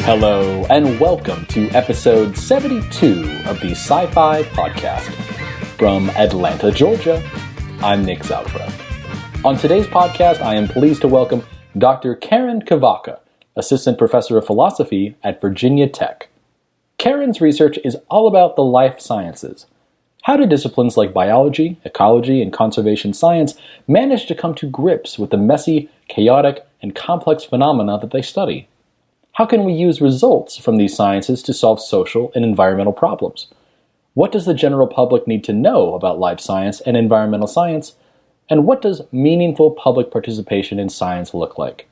Hello, and welcome to episode 72 of the Sci-Fi Podcast. From Atlanta, Georgia, I'm Nick Zaufra. On today's podcast, I am pleased to welcome Dr. Karen Kovaka, Assistant Professor of Philosophy at Virginia Tech. Karen's research is all about the life sciences. How do disciplines like biology, ecology, and conservation science manage to come to grips with the messy, chaotic, and complex phenomena that they study? How can we use results from these sciences to solve social and environmental problems? What does the general public need to know about life science and environmental science? And what does meaningful public participation in science look like?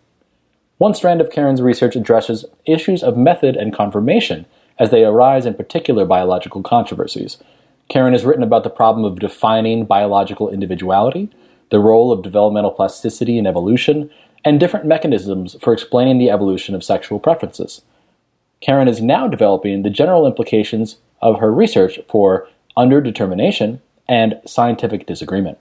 One strand of Karen's research addresses issues of method and confirmation as they arise in particular biological controversies. Karen has written about the problem of defining biological individuality, the role of developmental plasticity in evolution, and different mechanisms for explaining the evolution of sexual preferences. Karen is now developing the general implications of her research for underdetermination and scientific disagreement.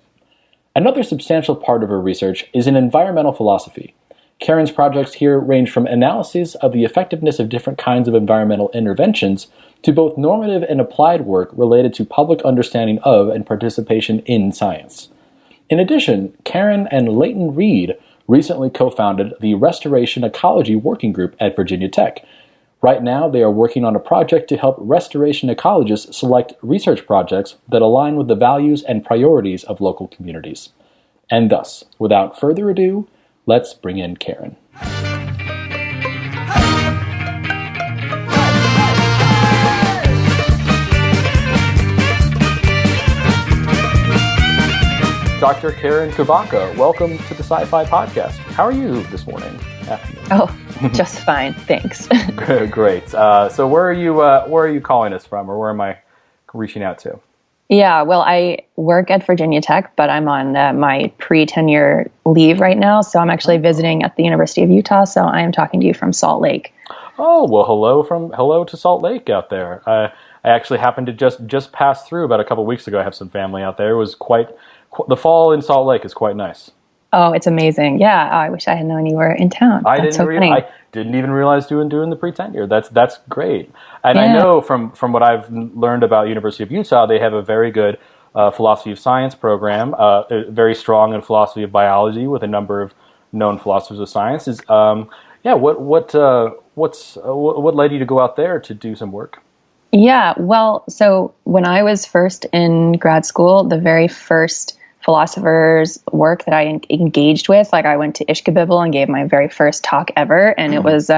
Another substantial part of her research is in environmental philosophy. Karen's projects here range from analyses of the effectiveness of different kinds of environmental interventions to both normative and applied work related to public understanding of and participation in science. In addition, Karen and Leighton Reed recently co-founded the Restoration Ecology Working Group at Virginia Tech. Right now, they are working on a project to help restoration ecologists select research projects that align with the values and priorities of local communities. And thus, without further ado, let's bring in Karen. Dr. Karen Kovaka, welcome to the Sci-Fi Podcast. How are you this morning? Oh, just fine, thanks. Great. So where are you calling us from, or where am I reaching out to? Yeah, well, I work at Virginia Tech, but I'm on my pre-tenure leave right now, so I'm actually visiting at the University of Utah, so I am talking to you from Salt Lake. Oh, well, hello to Salt Lake out there. I actually happened to just pass through about a couple weeks ago. I have some family out there. It was the fall in Salt Lake is quite nice. Oh, it's amazing. Yeah, I wish I had known you were in town. I didn't even realize doing the pre-tenure. That's great. And yeah. I know from what I've learned about University of Utah, they have a very good philosophy of science program, very strong in philosophy of biology with a number of known philosophers of science. What led you to go out there to do some work? Yeah, well, so when I was first in grad school, the very first philosophers' work that I engaged with, like I went to Ishkabibble and gave my very first talk ever, and it was,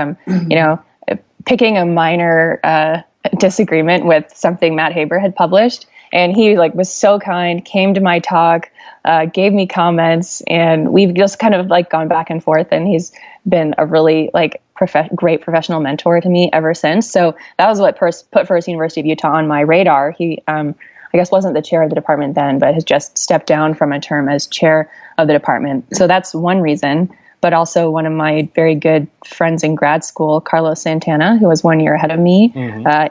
picking a minor disagreement with something Matt Haber had published, and he was so kind, came to my talk, gave me comments, and we've just kind of gone back and forth, and he's been a really great professional mentor to me ever since. So that was what put First University of Utah on my radar. He, I guess, wasn't the chair of the department then, but has just stepped down from a term as chair of the department. So that's one reason. But also one of my very good friends in grad school, Carlos Santana, who was 1 year ahead of me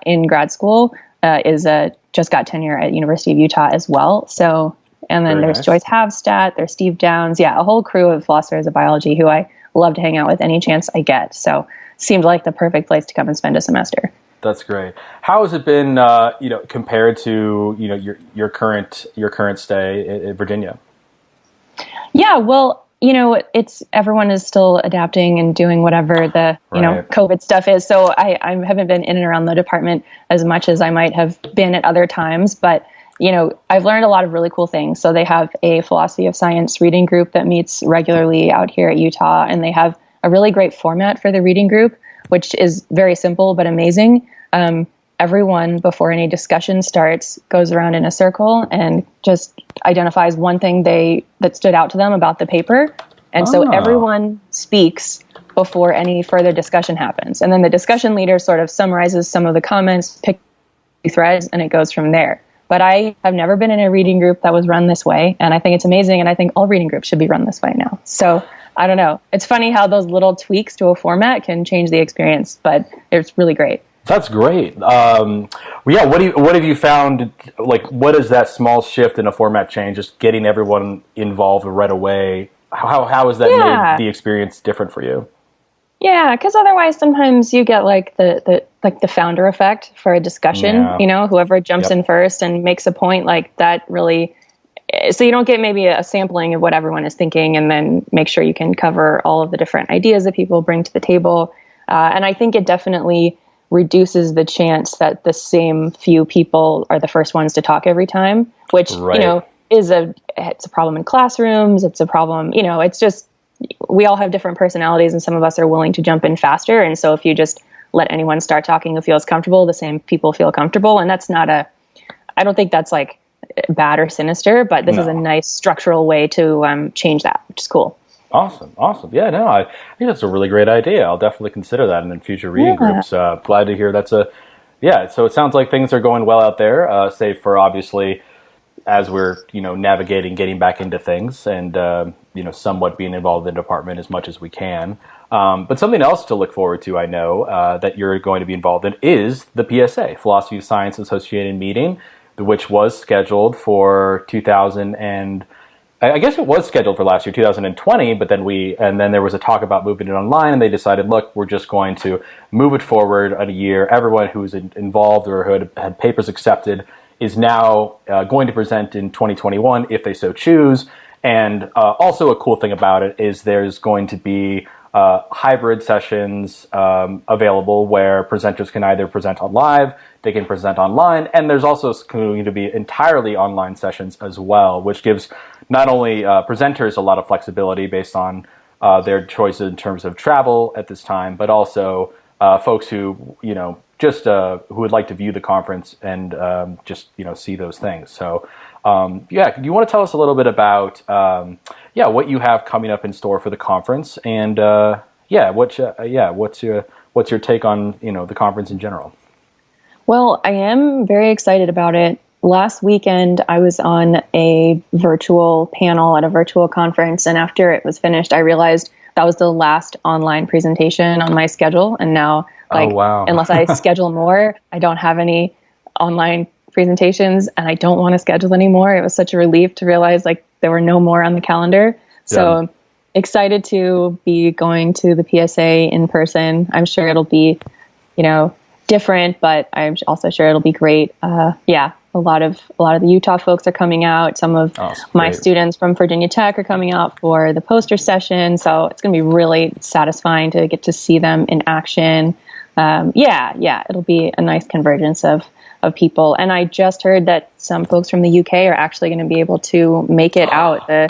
in grad school, just got tenure at University of Utah as well. So, and then there's Joyce Havstadt, there's Steve Downs, a whole crew of philosophers of biology who I love to hang out with any chance I get. So seemed like the perfect place to come and spend a semester. That's great. How has it been, compared to your current stay at Virginia? Yeah, well, everyone is still adapting and doing whatever the COVID stuff is. So I haven't been in and around the department as much as I might have been at other times, but I've learned a lot of really cool things. So they have a philosophy of science reading group that meets regularly out here at Utah, and they have a really great format for the reading group, which is very simple but amazing. Everyone, before any discussion starts, goes around in a circle and just identifies one thing that stood out to them about the paper. And so everyone speaks before any further discussion happens. And then the discussion leader sort of summarizes some of the comments, picks threads, and it goes from there. But I have never been in a reading group that was run this way, and I think it's amazing, and I think all reading groups should be run this way now. So I don't know. It's funny how those little tweaks to a format can change the experience, but it's really great. That's great. Yeah. What have you found? Like, what is that small shift in a format change? Just getting everyone involved right away. How has that made the experience different for you? Yeah, because otherwise sometimes you get like the founder effect for a discussion. Yeah. Whoever jumps in first and makes a point, like that really. So you don't get maybe a sampling of what everyone is thinking, and then make sure you can cover all of the different ideas that people bring to the table. And I think it definitely reduces the chance that the same few people are the first ones to talk every time, which, it's a problem in classrooms. It's a problem, it's just, we all have different personalities and some of us are willing to jump in faster. And so if you just let anyone start talking who feels comfortable, the same people feel comfortable. And that's I don't think that's like bad or sinister, but this is a nice structural way to change that, which is cool. Awesome. Yeah, no, I think that's a really great idea. I'll definitely consider that in future reading groups. Glad to hear so it sounds like things are going well out there, save for obviously as we're, navigating, getting back into things and, somewhat being involved in the department as much as we can. But something else to look forward to, I know, that you're going to be involved in is the PSA, Philosophy of Science Associated Meeting, which was scheduled for 2000 and I guess it was scheduled for last year, 2020, but then there was a talk about moving it online, and they decided, look, we're just going to move it forward a year. Everyone who's involved or who had papers accepted is now going to present in 2021 if they so choose. And also a cool thing about it is there's going to be hybrid sessions available where presenters can either present on live, they can present online, and there's also going to be entirely online sessions as well, which gives not only presenters a lot of flexibility based on their choices in terms of travel at this time, but also folks who, just who would like to view the conference and just, see those things. So, do you want to tell us a little bit about, what you have coming up in store for the conference and, what's your take on, the conference in general? Well, I am very excited about it. Last weekend, I was on a virtual panel at a virtual conference, and after it was finished, I realized that was the last online presentation on my schedule. And now, unless I schedule more, I don't have any online presentations, and I don't want to schedule anymore. It was such a relief to realize there were no more on the calendar. So excited to be going to the PSA in person. I'm sure it'll be, different, but I'm also sure it'll be great. A lot of the Utah folks are coming out. Some of my students from Virginia Tech are coming out for the poster session. So it's going to be really satisfying to get to see them in action. It'll be a nice convergence of people. And I just heard that some folks from the UK are actually going to be able to make it out. The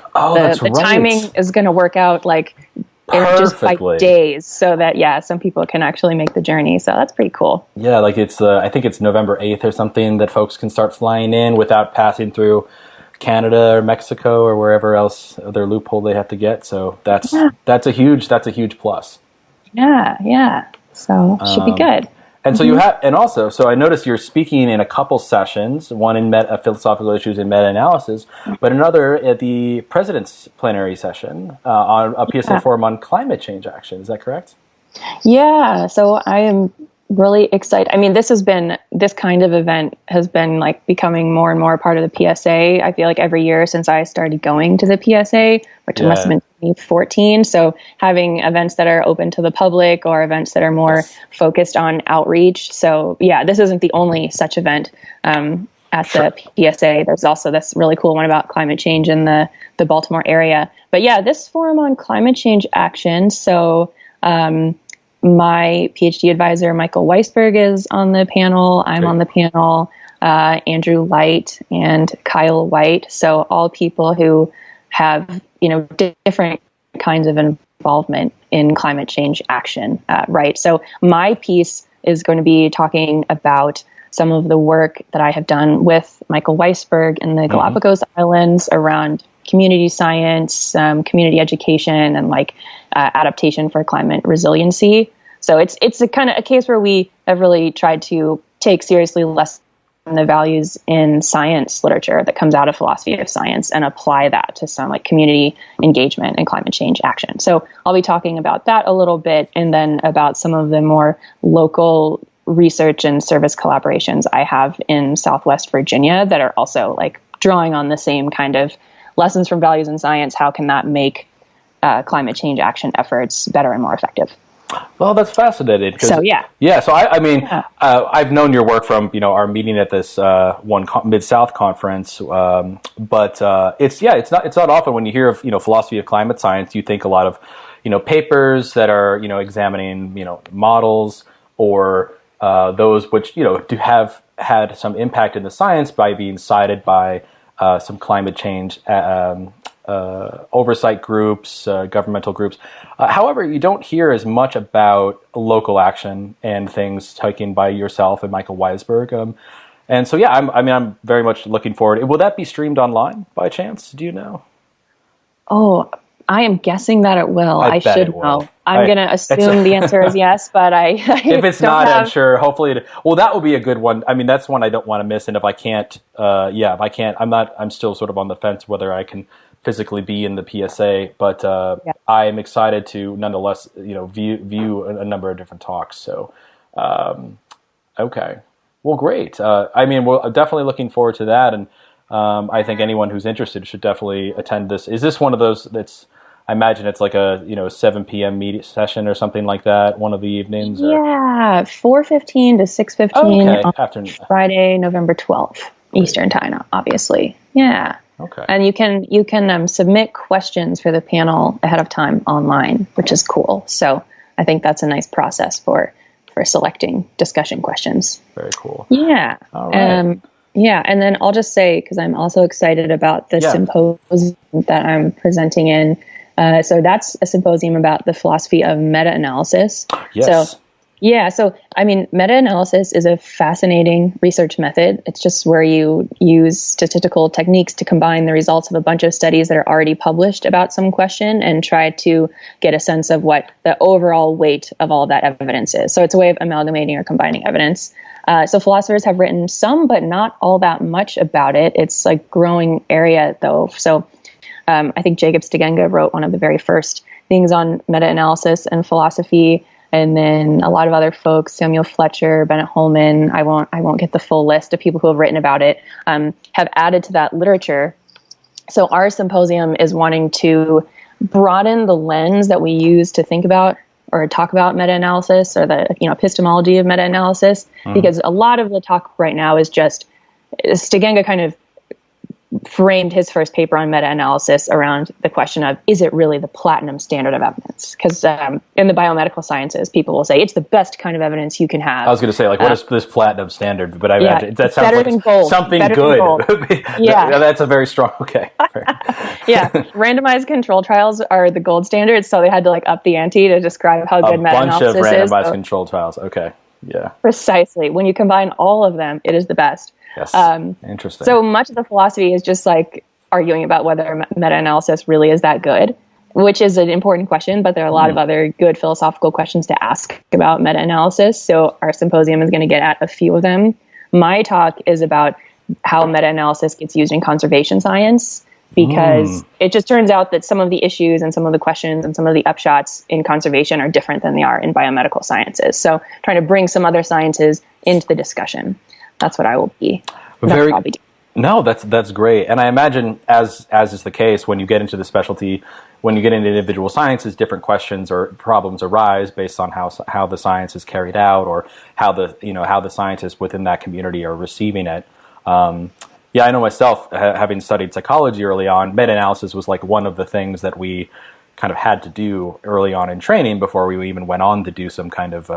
timing is going to work out just by days, so that some people can actually make the journey. So that's pretty cool. Yeah, it's I think it's November 8th or something that folks can start flying in without passing through Canada or Mexico or wherever else their loophole they have to get. So that's a huge plus. Yeah. So it should be good. And so you have, and also, so I noticed you're speaking in a couple sessions, one in philosophical issues and meta-analysis, but another at the President's plenary session on a PSA forum on climate change action. Is that correct? Yeah. So I am really excited. I mean, this kind of event has been becoming more and more a part of the PSA. I feel like every year since I started going to the PSA, which must have been 2014. So having events that are open to the public or events that are more focused on outreach. So this isn't the only such event at the PSA. There's also this really cool one about climate change in the Baltimore area. But this forum on climate change action. So my PhD advisor, Michael Weisberg, is on the panel. I'm on the panel, Andrew Light and Kyle White. So all people who have, different kinds of involvement in climate change action, right? So my piece is going to be talking about some of the work that I have done with Michael Weisberg in the Galapagos Islands around community science, community education, and adaptation for climate resiliency. So it's a kind of a case where we have really tried to take seriously lessons the values in science literature that comes out of philosophy of science and apply that to some like community engagement and climate change action. So I'll be talking about that a little bit, and then about some of the more local research and service collaborations I have in Southwest Virginia that are also like drawing on the same kind of lessons from values in science. How can that make climate change action efforts better and more effective? Well, that's fascinating. So So I've known your work from our meeting at this Mid-South conference, but it's not often when you hear of philosophy of climate science, you think a lot of papers that are examining models, or those which do have had some impact in the science by being cited by some climate change oversight groups, governmental groups. However, you don't hear as much about local action and things taken by yourself and Michael Weisberg. And so, I'm very much looking forward. Will that be streamed online by chance? Do you know? Oh, I am guessing that it will. I should know. I'm going to assume the answer is yes, but if it's not, I'm sure. Hopefully, that will be a good one. I mean, that's one I don't want to miss. And if I can't, I'm still sort of on the fence whether I can physically be in the PSA, but I am excited to nonetheless, view a number of different talks. So, okay, well, great. We're definitely looking forward to that, and I think anyone who's interested should definitely attend this. Is this one of those that's? I imagine it's like a 7 p.m. media session or something like that. One of the evenings. Yeah, 4:15 to 6:15 on Friday, November 12th, Eastern time, obviously. Yeah. Okay. And you can submit questions for the panel ahead of time online, which is cool. So I think that's a nice process for selecting discussion questions. Very cool. Yeah. All right. And then I'll just say, because I'm also excited about the symposium that I'm presenting in. So that's a symposium about the philosophy of meta-analysis. Yes. So meta-analysis is a fascinating research method. It's just where you use statistical techniques to combine the results of a bunch of studies that are already published about some question and try to get a sense of what the overall weight of all of that evidence is. So it's a way of amalgamating or combining evidence. So philosophers have written some, but not all that much about it. It's like growing area though. So I think Jacob Stegenga wrote one of the very first things on meta-analysis and philosophy. And then a lot of other folks, Samuel Fletcher, Bennett Holman, I won't get the full list of people who have written about it, have added to that literature. So our symposium is wanting to broaden the lens that we use to think about or talk about meta-analysis, or the epistemology of meta-analysis, because a lot of the talk right now is just Stegenga kind of framed his first paper on meta-analysis around the question of, is it really the platinum standard of evidence? Because in the biomedical sciences, people will say it's the best kind of evidence you can have. I was going to say, what is this platinum standard? But that sounds better like than gold. Something better good. Than gold. Yeah. That's a very strong, okay. Randomized control trials are the gold standard, so they had to up the ante to describe how good meta-analysis is. A bunch of randomized control trials, okay. Yeah. Precisely. When you combine all of them, it is the best. Yes. Interesting. So much of the philosophy is just arguing about whether meta-analysis really is that good, which is an important question, but there are a lot of other good philosophical questions to ask about meta-analysis. So our symposium is going to get at a few of them. My talk is about how meta-analysis gets used in conservation science, because it just turns out that some of the issues and some of the questions and some of the upshots in conservation are different than they are in biomedical sciences. So trying to bring some other sciences into the discussion. That's what I will be. No, that's great. And I imagine, as is the case, when you get into the specialty, when you get into individual sciences, different questions or problems arise based on how the science is carried out, or how the scientists within that community are receiving it. I know myself, having studied psychology early on, meta-analysis was one of the things that we kind of had to do early on in training before we even went on to do some kind of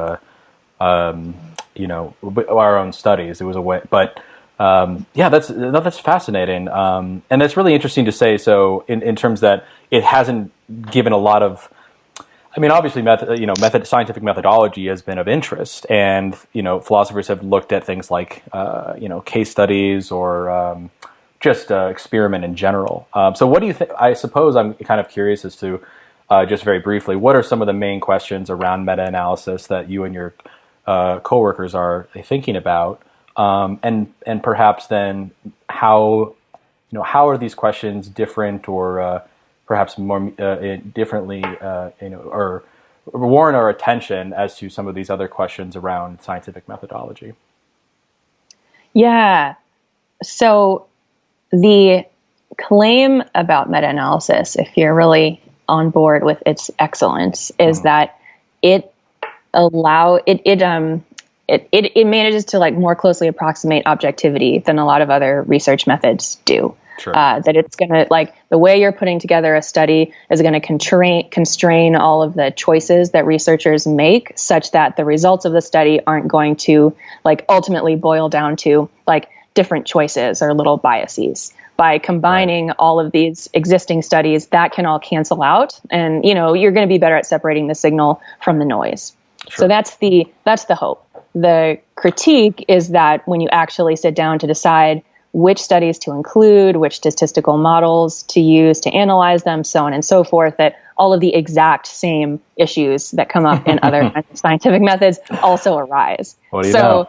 our own studies. It was a way, but that's fascinating, and that's really interesting to say. So in terms that it hasn't given a lot of, obviously scientific methodology has been of interest, and philosophers have looked at things like case studies or just experiment in general. So what do you think? I suppose I'm kind of curious as to just very briefly, what are some of the main questions around meta-analysis that you and your coworkers are thinking about, and perhaps then how are these questions different or perhaps more differently or warrant our attention as to some of these other questions around scientific methodology? Yeah. So the claim about meta-analysis, if you're really on board with its excellence, is that it manages to like more closely approximate objectivity than a lot of other research methods do. Sure. That it's going to, like, the way you're putting together a study is going to constrain all of the choices that researchers make, such that the results of the study aren't going to like ultimately boil down to like different choices or little biases. By combining all of these existing studies, that can all cancel out, and you're going to be better at separating the signal from the noise. Sure. So that's the hope. The critique is that when you actually sit down to decide which studies to include, which statistical models to use to analyze them, so on and so forth, that all of the exact same issues that come up in other scientific methods also arise. What do you know?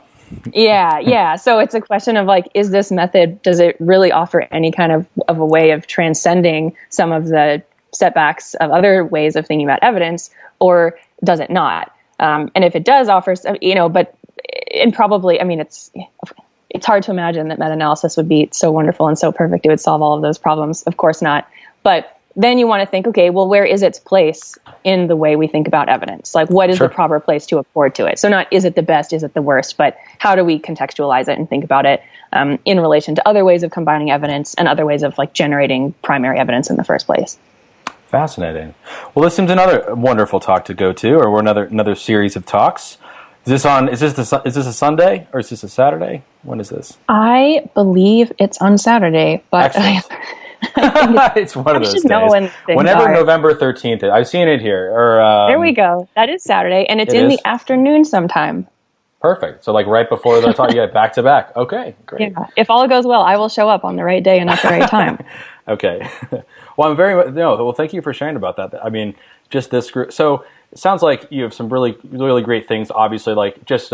Yeah. So it's a question of like, is this method, does it really offer any kind of a way of transcending some of the setbacks of other ways of thinking about evidence, or does it not? And if it does offer, it's hard to imagine that meta-analysis would be so wonderful and so perfect it would solve all of those problems. Of course not. But then you want to think, okay, well, where is its place in the way we think about evidence? Like, what is the proper place to accord to it? So not, is it the best, is it the worst, but how do we contextualize it and think about it in relation to other ways of combining evidence and other ways of like generating primary evidence in the first place? Fascinating. Well, this seems another wonderful talk to go to, or another series of talks. Is this a Sunday or is this a Saturday? When is this? I believe it's on Saturday, but it's one of those days. Whenever November 13th is. I've seen it here. There we go. That is Saturday, and it's in the afternoon sometime. Perfect. So like right before the talk, you get back to back. Okay, great. Yeah. If all goes well, I will show up on the right day and at the right time. Okay. Well, well, thank you for sharing about that. I mean, just this group. So it sounds like you have some really, really great things, obviously, like just,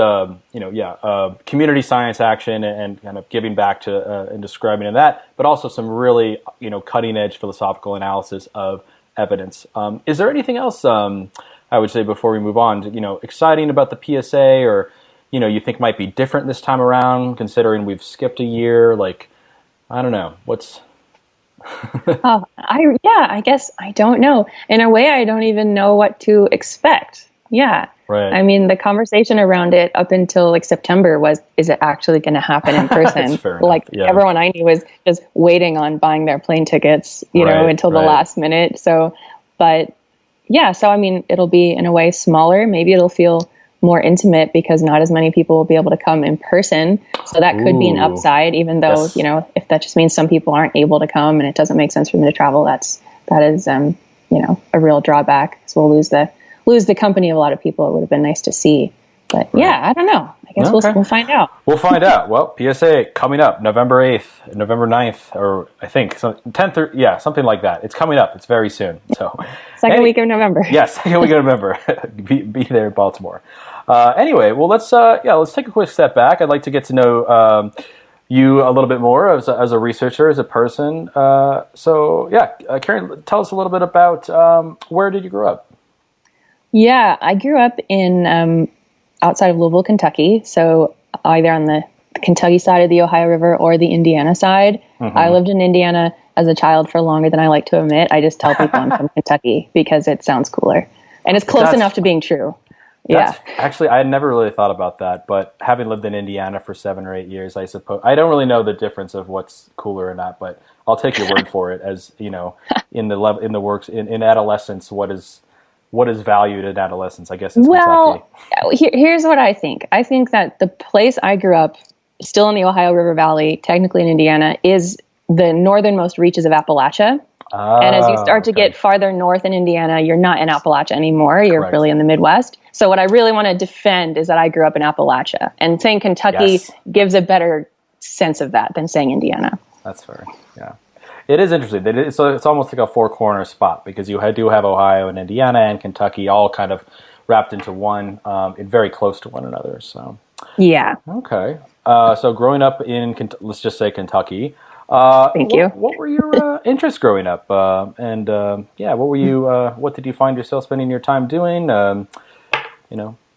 community science action and kind of giving back to and describing in that, but also some really, cutting edge philosophical analysis of evidence. Is there anything else, I would say, before we move on, exciting about the PSA or, you think might be different this time around, considering we've skipped a year? Like, I don't know. What's... I guess I don't know. In a way, I don't even know what to expect. Yeah. Right. I mean, the conversation around it up until like September was, is it actually going to happen in person? Like everyone I knew was just waiting on buying their plane tickets, until the last minute. So, but yeah, so I mean, it'll be in a way smaller. Maybe it'll feel more intimate because not as many people will be able to come in person. So that could be an upside, even though, if that just means some people aren't able to come and it doesn't make sense for them to travel, that is, a real drawback. So we'll lose the company of a lot of people it would have been nice to see. But yeah, I don't know. I guess we'll find out. We'll find out. Well, PSA coming up November 8th, November 9th, or I think 10th, or something like that. It's coming up. It's very soon. So second week of November. Yes, second week of November. be there in Baltimore. Anyway, well, let's take a quick step back. I'd like to get to know you a little bit more as a researcher, as a person. Karen, tell us a little bit about where did you grow up? Yeah, I grew up in outside of Louisville, Kentucky. So either on the Kentucky side of the Ohio River or the Indiana side. Mm-hmm. I lived in Indiana as a child for longer than I like to admit. I just tell people I'm from Kentucky because it sounds cooler. And it's close enough to being true. Yeah. Actually, I had never really thought about that, but having lived in Indiana for 7 or 8 years, I suppose I don't really know the difference of what's cooler or not, but I'll take your word for it. As in the works in adolescence, what is valued in adolescence? I guess it's Kentucky. Here's what I think. I think that the place I grew up, still in the Ohio River Valley, technically in Indiana, is the northernmost reaches of Appalachia. And as you start to get farther north in Indiana, you're not in Appalachia anymore. You're really in the Midwest. So what I really want to defend is that I grew up in Appalachia. And saying Kentucky gives a better sense of that than saying Indiana. That's fair. Yeah. It is interesting. So it's almost like a four-corner spot because you do have Ohio and Indiana and Kentucky all kind of wrapped into one and very close to one another. So Yeah. Okay. So growing up in, let's just say Kentucky, Thank you. what were your interests growing up? What were you, what did you find yourself spending your time doing?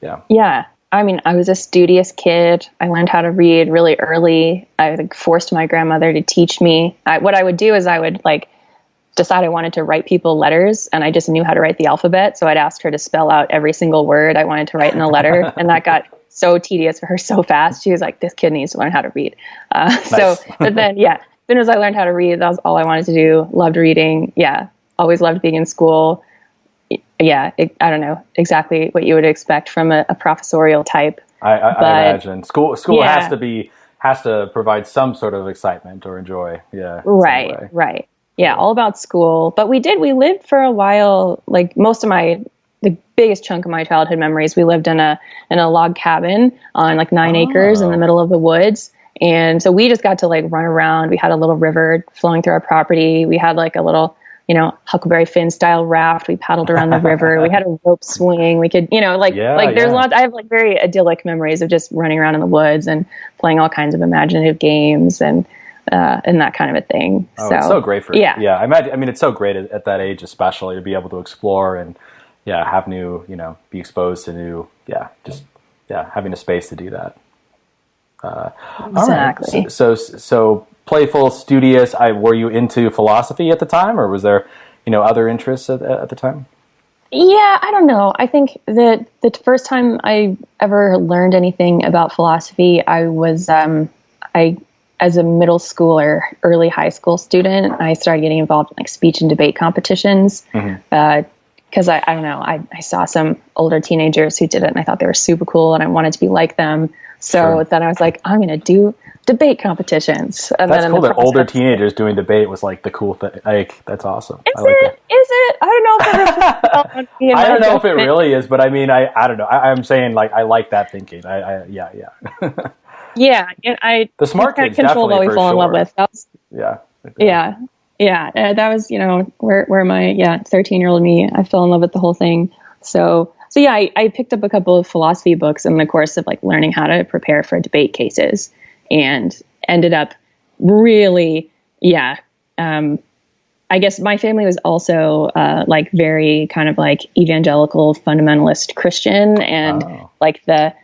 Yeah. Yeah. I mean, I was a studious kid. I learned how to read really early. I like forced my grandmother to teach me. What I would do is I would like decide I wanted to write people letters, and I just knew how to write the alphabet. So I'd ask her to spell out every single word I wanted to write in a letter. And that got so tedious for her so fast. She was like, this kid needs to learn how to read. But then, yeah, as soon as I learned how to read, that was all I wanted to do. Loved reading. Yeah. Always loved being in school. Yeah. I don't know exactly what you would expect from a professorial type. I imagine school has to provide some sort of excitement or enjoy. Yeah. Right. Yeah, all about school. But we lived for a while, like the biggest chunk of my childhood memories, we lived in a log cabin on like 9 acres in the middle of the woods. And so we just got to like run around. We had a little river flowing through our property. We had like a little, Huckleberry Finn style raft. We paddled around the river. We had a rope swing. We could, there's lots. I have like very idyllic memories of just running around in the woods and playing all kinds of imaginative games and that kind of a thing. Oh, it's so great I imagine. I mean, it's so great at that age, especially to be able to explore and have new, be exposed to new, having a space to do that. Exactly. All right. So playful, studious. Were you into philosophy at the time, or was there, other interests at the time? Yeah, I don't know. I think that the first time I ever learned anything about philosophy, I was as a middle school or early high school student, I started getting involved in like speech and debate competitions. Because I don't know, I saw some older teenagers who did it and I thought they were super cool and I wanted to be like them. So then I was like, I'm going to do debate competitions. And that's cool that older teenagers doing debate was like the cool thing. Like, that's awesome. Is it? I don't know if it I don't know if it really is, but I mean, I don't know. I'm saying like, I like that thinking. Yeah, and the smart kids definitely for fall in love with. That was, yeah. That was where my 13-year-old me, I fell in love with the whole thing. So yeah, I picked up a couple of philosophy books in the course of like learning how to prepare for debate cases, and ended up really I guess my family was also like very kind of like evangelical fundamentalist Christian, and like the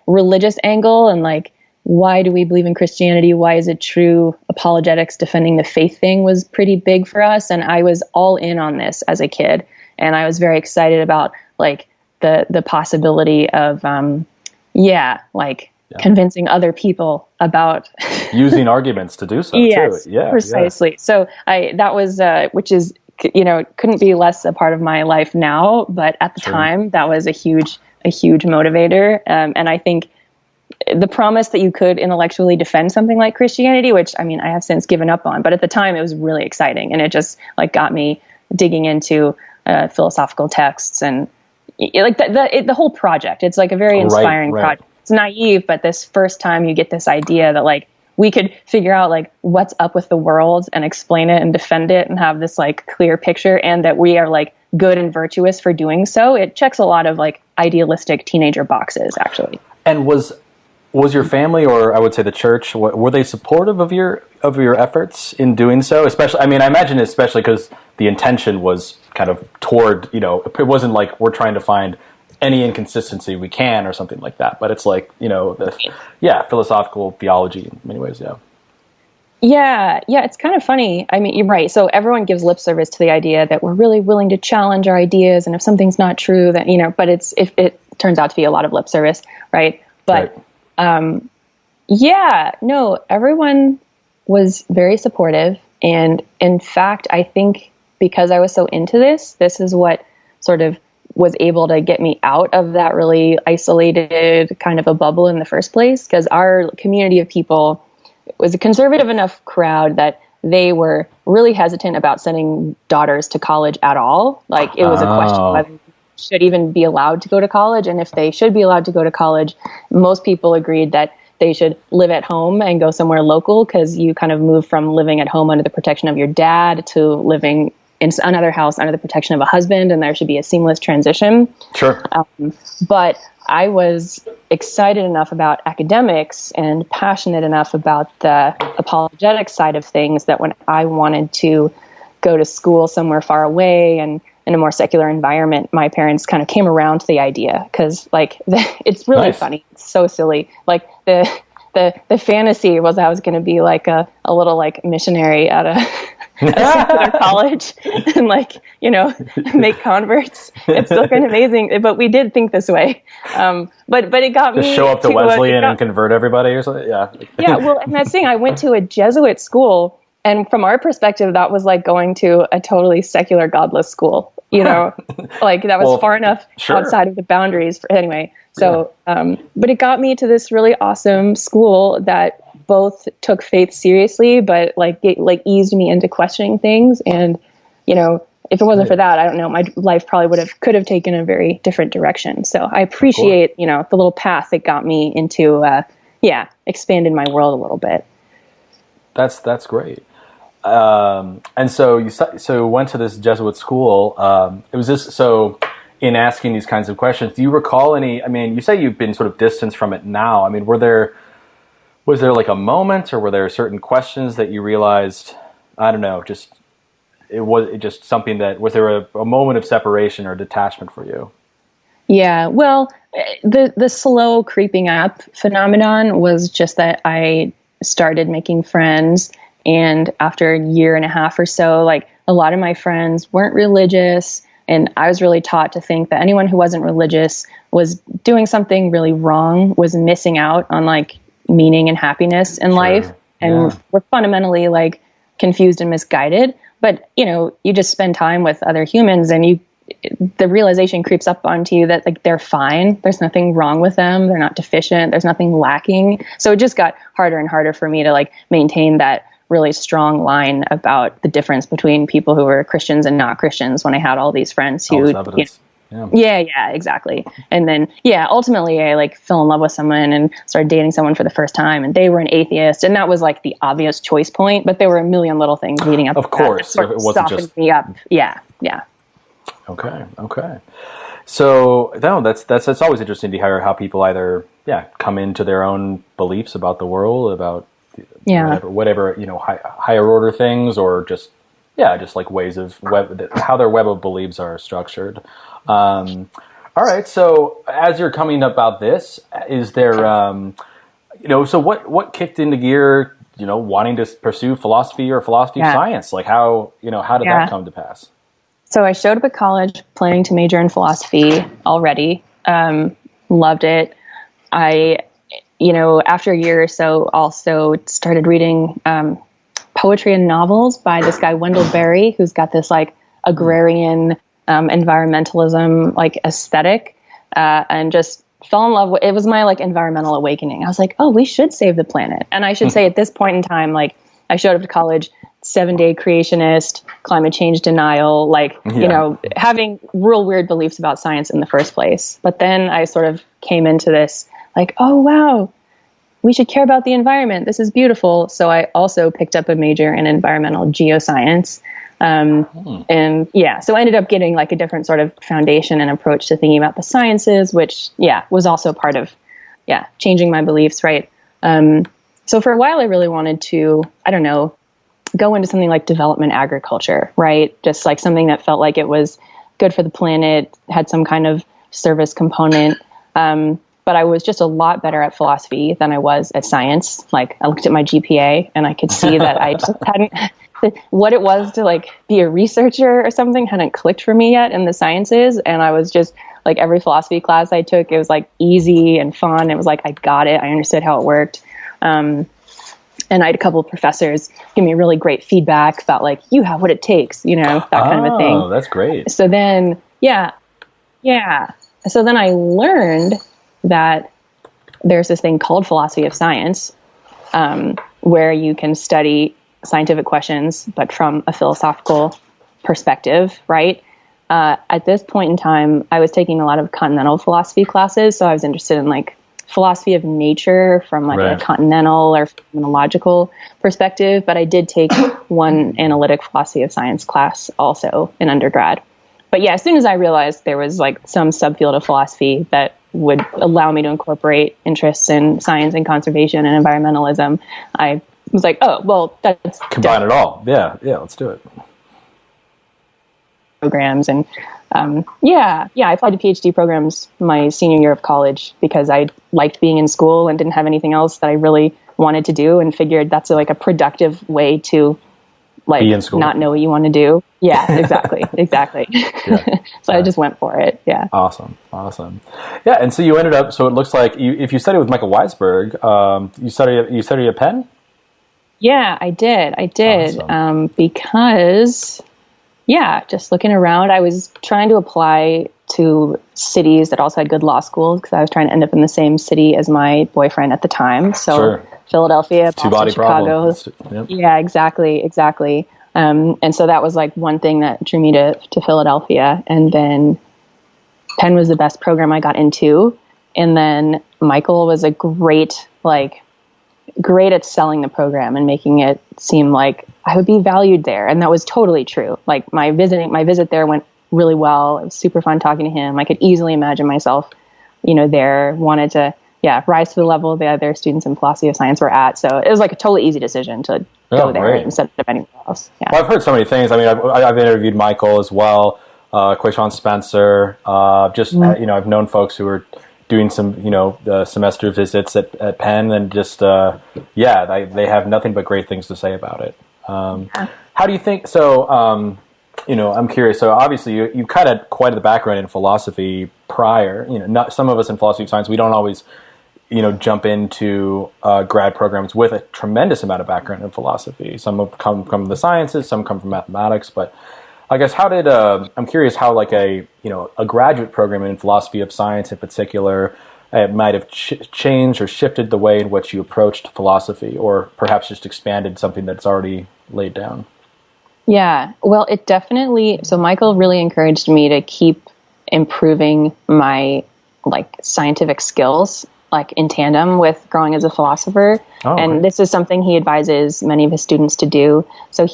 religious angle and like, why do we believe in Christianity? Why is it true? Apologetics, defending the faith thing was pretty big for us. And I was all in on this as a kid. And I was very excited about like the possibility of, convincing other people about using arguments to do so. Yes, too. Yeah, precisely. Yeah. So that was, which is, couldn't be less a part of my life now, but at the time that was a huge motivator. And I think the promise that you could intellectually defend something like Christianity, which I mean, I have since given up on, but at the time it was really exciting. And it just like got me digging into philosophical texts and like the whole project. It's like a very inspiring project. It's naive, but this first time you get this idea that like we could figure out like what's up with the world and explain it and defend it and have this like clear picture, and that we are like good and virtuous for doing so. It checks a lot of like idealistic teenager boxes, actually. And was your family, or I would say the church, were they supportive of your efforts in doing so? Especially, I mean, I imagine especially because the intention was kind of toward, it wasn't like we're trying to find any inconsistency we can or something like that. But it's like, philosophical theology in many ways, Yeah, it's kind of funny. I mean, you're right. So everyone gives lip service to the idea that we're really willing to challenge our ideas, and if something's not true, that but if it turns out to be a lot of lip service, right? But everyone was very supportive, and in fact, I think because I was so into this is what sort of was able to get me out of that really isolated kind of a bubble in the first place, because our community of people was a conservative enough crowd that they were really hesitant about sending daughters to college at all. Like, it was a question whether they should even be allowed to go to college, and if they should be allowed to go to college, most people agreed that they should live at home and go somewhere local, because you kind of move from living at home under the protection of your dad to living in another house under the protection of a husband, and there should be a seamless transition. Sure. But I was excited enough about academics and passionate enough about the apologetic side of things that when I wanted to go to school somewhere far away and in a more secular environment, my parents kind of came around to the idea because, like, it's really funny. It's so silly. Like, the fantasy was I was going to be like a little like missionary at a secular college and like, you know, make converts. It's still kind of amazing, but we did think this way. But it got Just me show up to Wesleyan and convert everybody or something. Yeah. Yeah. Well, and that's the thing. I went to a Jesuit school, and from our perspective, that was like going to a totally secular, godless school. You know, like that was far enough outside of the boundaries. Anyway, so but it got me to this really awesome school that both took faith seriously, but like eased me into questioning things. And, you know, if it wasn't for that, I don't know, my life probably could have taken a very different direction. So I appreciate, you know, the little path that got me into, expanded my world a little bit. That's great. And so you went to this Jesuit school. It was this, so in asking these kinds of questions, do you recall any, I mean, you say you've been sort of distanced from it now. I mean, was there like a moment, or were there certain questions that you realized, I don't know, was there a moment of separation or detachment for you? Yeah, well, the slow creeping up phenomenon was just that I started making friends. And after a year and a half or so, like a lot of my friends weren't religious. And I was really taught to think that anyone who wasn't religious was doing something really wrong, was missing out on like meaning and happiness in life. And we're fundamentally like confused and misguided. But, you know, you just spend time with other humans and the realization creeps up onto you that like they're fine. There's nothing wrong with them. They're not deficient. There's nothing lacking. So it just got harder and harder for me to like maintain that really strong line about the difference between people who were Christians and not Christians when I had all these friends who, exactly. And then, ultimately I like fell in love with someone and started dating someone for the first time, and they were an atheist, and that was like the obvious choice point, but there were a million little things leading up. Of course, that it wasn't just me up. Yeah. Okay. So no, that's always interesting to hear how people either come into their own beliefs about the world, about whatever you know, higher order things, or just like ways of how their web of beliefs are structured. All right. So as you're coming about this, is there so what kicked into gear, you know, wanting to pursue philosophy or philosophy of science? Like how did that come to pass? So I showed up at college planning to major in philosophy already. Loved it. After a year or so, also started reading poetry and novels by this guy, Wendell Berry, who's got this like agrarian environmentalism like aesthetic, and just fell in love with it. Was my like environmental awakening. I was like, oh, we should save the planet. And I should say at this point in time, like I showed up to college 7-day creationist, climate change denial, having real weird beliefs about science in the first place. But then I sort of came into this like, oh, wow, we should care about the environment. This is beautiful. So I also picked up a major in environmental geoscience. So I ended up getting like a different sort of foundation and approach to thinking about the sciences, which, was also part of, changing my beliefs. Right. So for a while, I really wanted to, go into something like development agriculture, right? Just like something that felt like it was good for the planet, had some kind of service component. But I was just a lot better at philosophy than I was at science. Like I looked at my GPA and I could see that I just hadn't, what it was to like be a researcher or something hadn't clicked for me yet in the sciences. And I was just like, every philosophy class I took, it was like easy and fun. It was like, I got it. I understood how it worked. And I had a couple of professors give me really great feedback about like, you have what it takes, that kind of a thing. Oh, that's great. So then, So then I learned that there's this thing called philosophy of science, where you can study scientific questions, but from a philosophical perspective, right? At this point in time, I was taking a lot of continental philosophy classes. So I was interested in like philosophy of nature from like a continental or phenomenological perspective. But I did take one analytic philosophy of science class also in undergrad. But as soon as I realized there was like some subfield of philosophy that would allow me to incorporate interests in science and conservation and environmentalism, I was like, oh, well, that's combine it all. Yeah, let's do it. Programs and I applied to PhD programs my senior year of college because I liked being in school and didn't have anything else that I really wanted to do, and figured that's a productive way to be in school, not know what you want to do. Yeah, exactly. Yeah. So I just went for it. Yeah. Awesome. Yeah, and so you ended up. So it looks like if you studied with Michael Weisberg, you studied at Penn. Yeah, I did. Awesome. Because. Yeah, just looking around, I was trying to apply to cities that also had good law schools because I was trying to end up in the same city as my boyfriend at the time. So sure. Philadelphia, Boston, Chicago. Yep. Yeah, exactly. And so that was one thing that drew me to Philadelphia. And then Penn was the best program I got into. And then Michael was a great at selling the program and making it seem like I would be valued there. And that was totally true. My visit there went really well. It was super fun talking to him. I could easily imagine myself, there, wanted to, rise to the level the other students in philosophy of science were at. So it was a totally easy decision to go there instead of anywhere else. Yeah. Well, I've heard so many things. I mean, I've interviewed Michael as well, Quayshawn Spencer, I've known folks who are doing some, the semester visits at Penn, and just, they have nothing but great things to say about it. How do you think, so, I'm curious, so obviously you kind of quite the background in philosophy prior, not some of us in philosophy of science, we don't always, jump into grad programs with a tremendous amount of background in philosophy. Some come from the sciences, some come from mathematics, but I guess I'm curious how a graduate program in philosophy of science in particular, it might have changed or shifted the way in which you approached philosophy, or perhaps just expanded something that's already laid down. Yeah, well, it definitely, so Michael really encouraged me to keep improving my scientific skills, in tandem with growing as a philosopher. Oh, and this is something he advises many of his students to do. So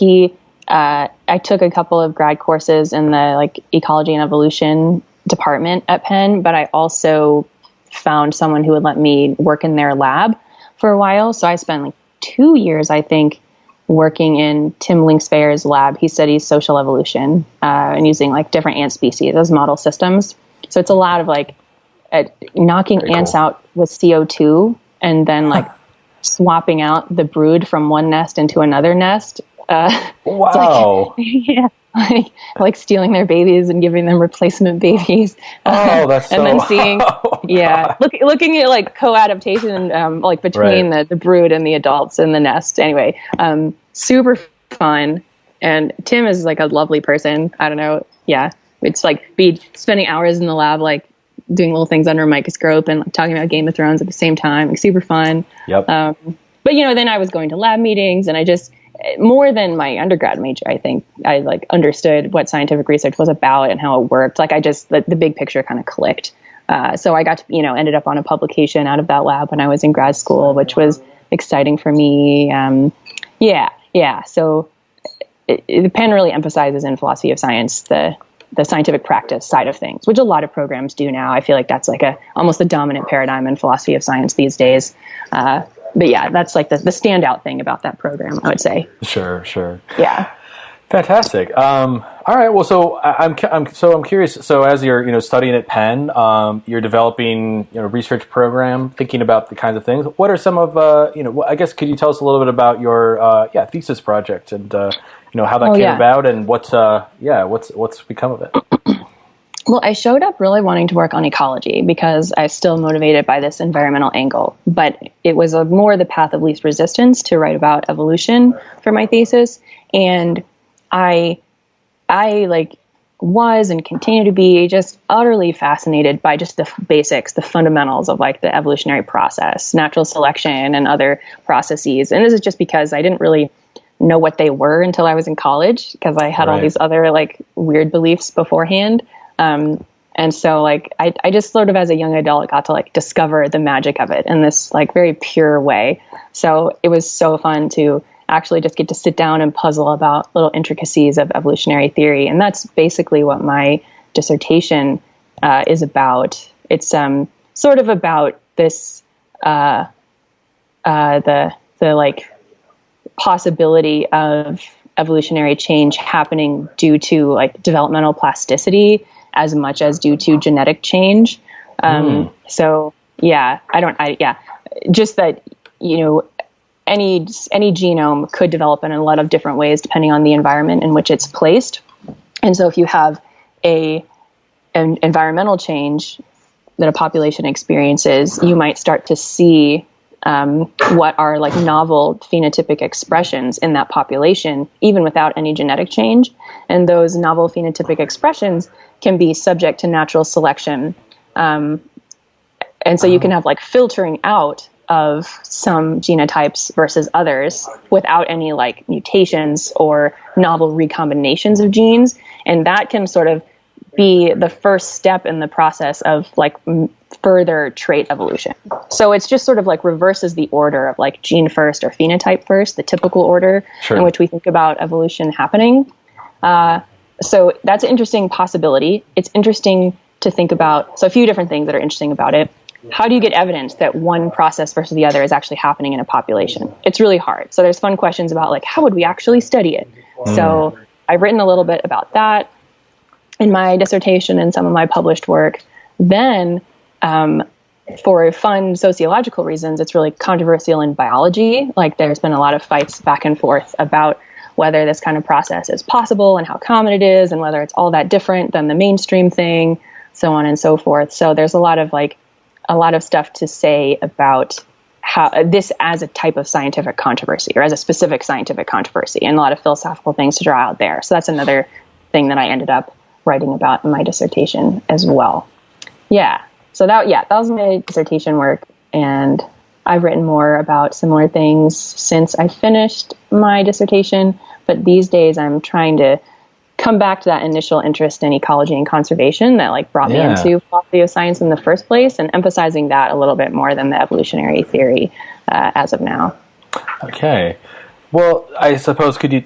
I took a couple of grad courses in the ecology and evolution department at Penn, but I also found someone who would let me work in their lab for a while. So I spent 2 years, I think, working in Tim Linksveyer's lab. He studies social evolution and using different ant species as model systems. So it's a lot of knocking Very ants cool. out with CO2 and then swapping out the brood from one nest into another nest. Wow. Stealing their babies and giving them replacement babies. Oh, that's and then seeing, looking at co-adaptation, between the brood and the adults in the nest. Anyway, super fun. And Tim is a lovely person. I don't know. Yeah. It's be spending hours in the lab, doing little things under a microscope and talking about Game of Thrones at the same time. Super fun. Yep. But then I was going to lab meetings, and I just, more than my undergrad major, I think I understood what scientific research was about and how it worked. The big picture kind of clicked. So I got to, ended up on a publication out of that lab when I was in grad school, which was exciting for me. So Penn really emphasizes in philosophy of science the scientific practice side of things, which a lot of programs do now. I feel like that's almost the dominant paradigm in philosophy of science these days. But yeah, that's the standout thing about that program, I would say. Sure. Yeah. Fantastic. All right. Well, so I'm curious. So as you're studying at Penn, you're developing a research program, thinking about the kinds of things. What are some of I guess could you tell us a little bit about your thesis project and how that came about and what's become of it? Well, I showed up really wanting to work on ecology because I was still motivated by this environmental angle, but it was more the path of least resistance to write about evolution for my thesis. And I was and continue to be just utterly fascinated by just the basics, the fundamentals of the evolutionary process, natural selection and other processes. And this is just because I didn't really know what they were until I was in college, because I had all these other weird beliefs beforehand. And so I just sort of as a young adult got to discover the magic of it in this very pure way. So it was so fun to actually just get to sit down and puzzle about little intricacies of evolutionary theory. And that's basically what my dissertation is about. It's sort of about this, the like possibility of evolutionary change happening due to like developmental plasticity as much as due to genetic change. So yeah, just that, any genome could develop in a lot of different ways depending on the environment in which it's placed. And so if you have an environmental change that a population experiences, you might start to see what are like novel phenotypic expressions in that population, even without any genetic change. And those novel phenotypic expressions can be subject to natural selection. And so you can have like filtering out of some genotypes versus others without any like mutations or novel recombinations of genes. And that can sort of be the first step in the process of like further trait evolution. So it's just sort of like reverses the order of like gene first or phenotype first, the typical order in which we think about evolution happening. So that's an interesting possibility. It's interesting to think about. So a few different things that are interesting about it. How do you get evidence that one process versus the other is actually happening in a population? It's really hard. So there's fun questions about like, how would we actually study it? So I've written a little bit about that in my dissertation and some of my published work. Then for fun sociological reasons, it's really controversial in biology. Like there's been a lot of fights back and forth about whether this kind of process is possible and how common it is and whether it's all that different than the mainstream thing, so on and so forth. So there's a lot of stuff to say about how this as a type of scientific controversy or as a specific scientific controversy, and a lot of philosophical things to draw out there. So that's another thing that I ended up writing about in my dissertation as well. So that was my dissertation work, and I've written more about similar things since I finished my dissertation, but these days I'm trying to come back to that initial interest in ecology and conservation that like brought me into philosophy of science in the first place, and emphasizing that a little bit more than the evolutionary theory as of now. Okay. Well, I suppose could you,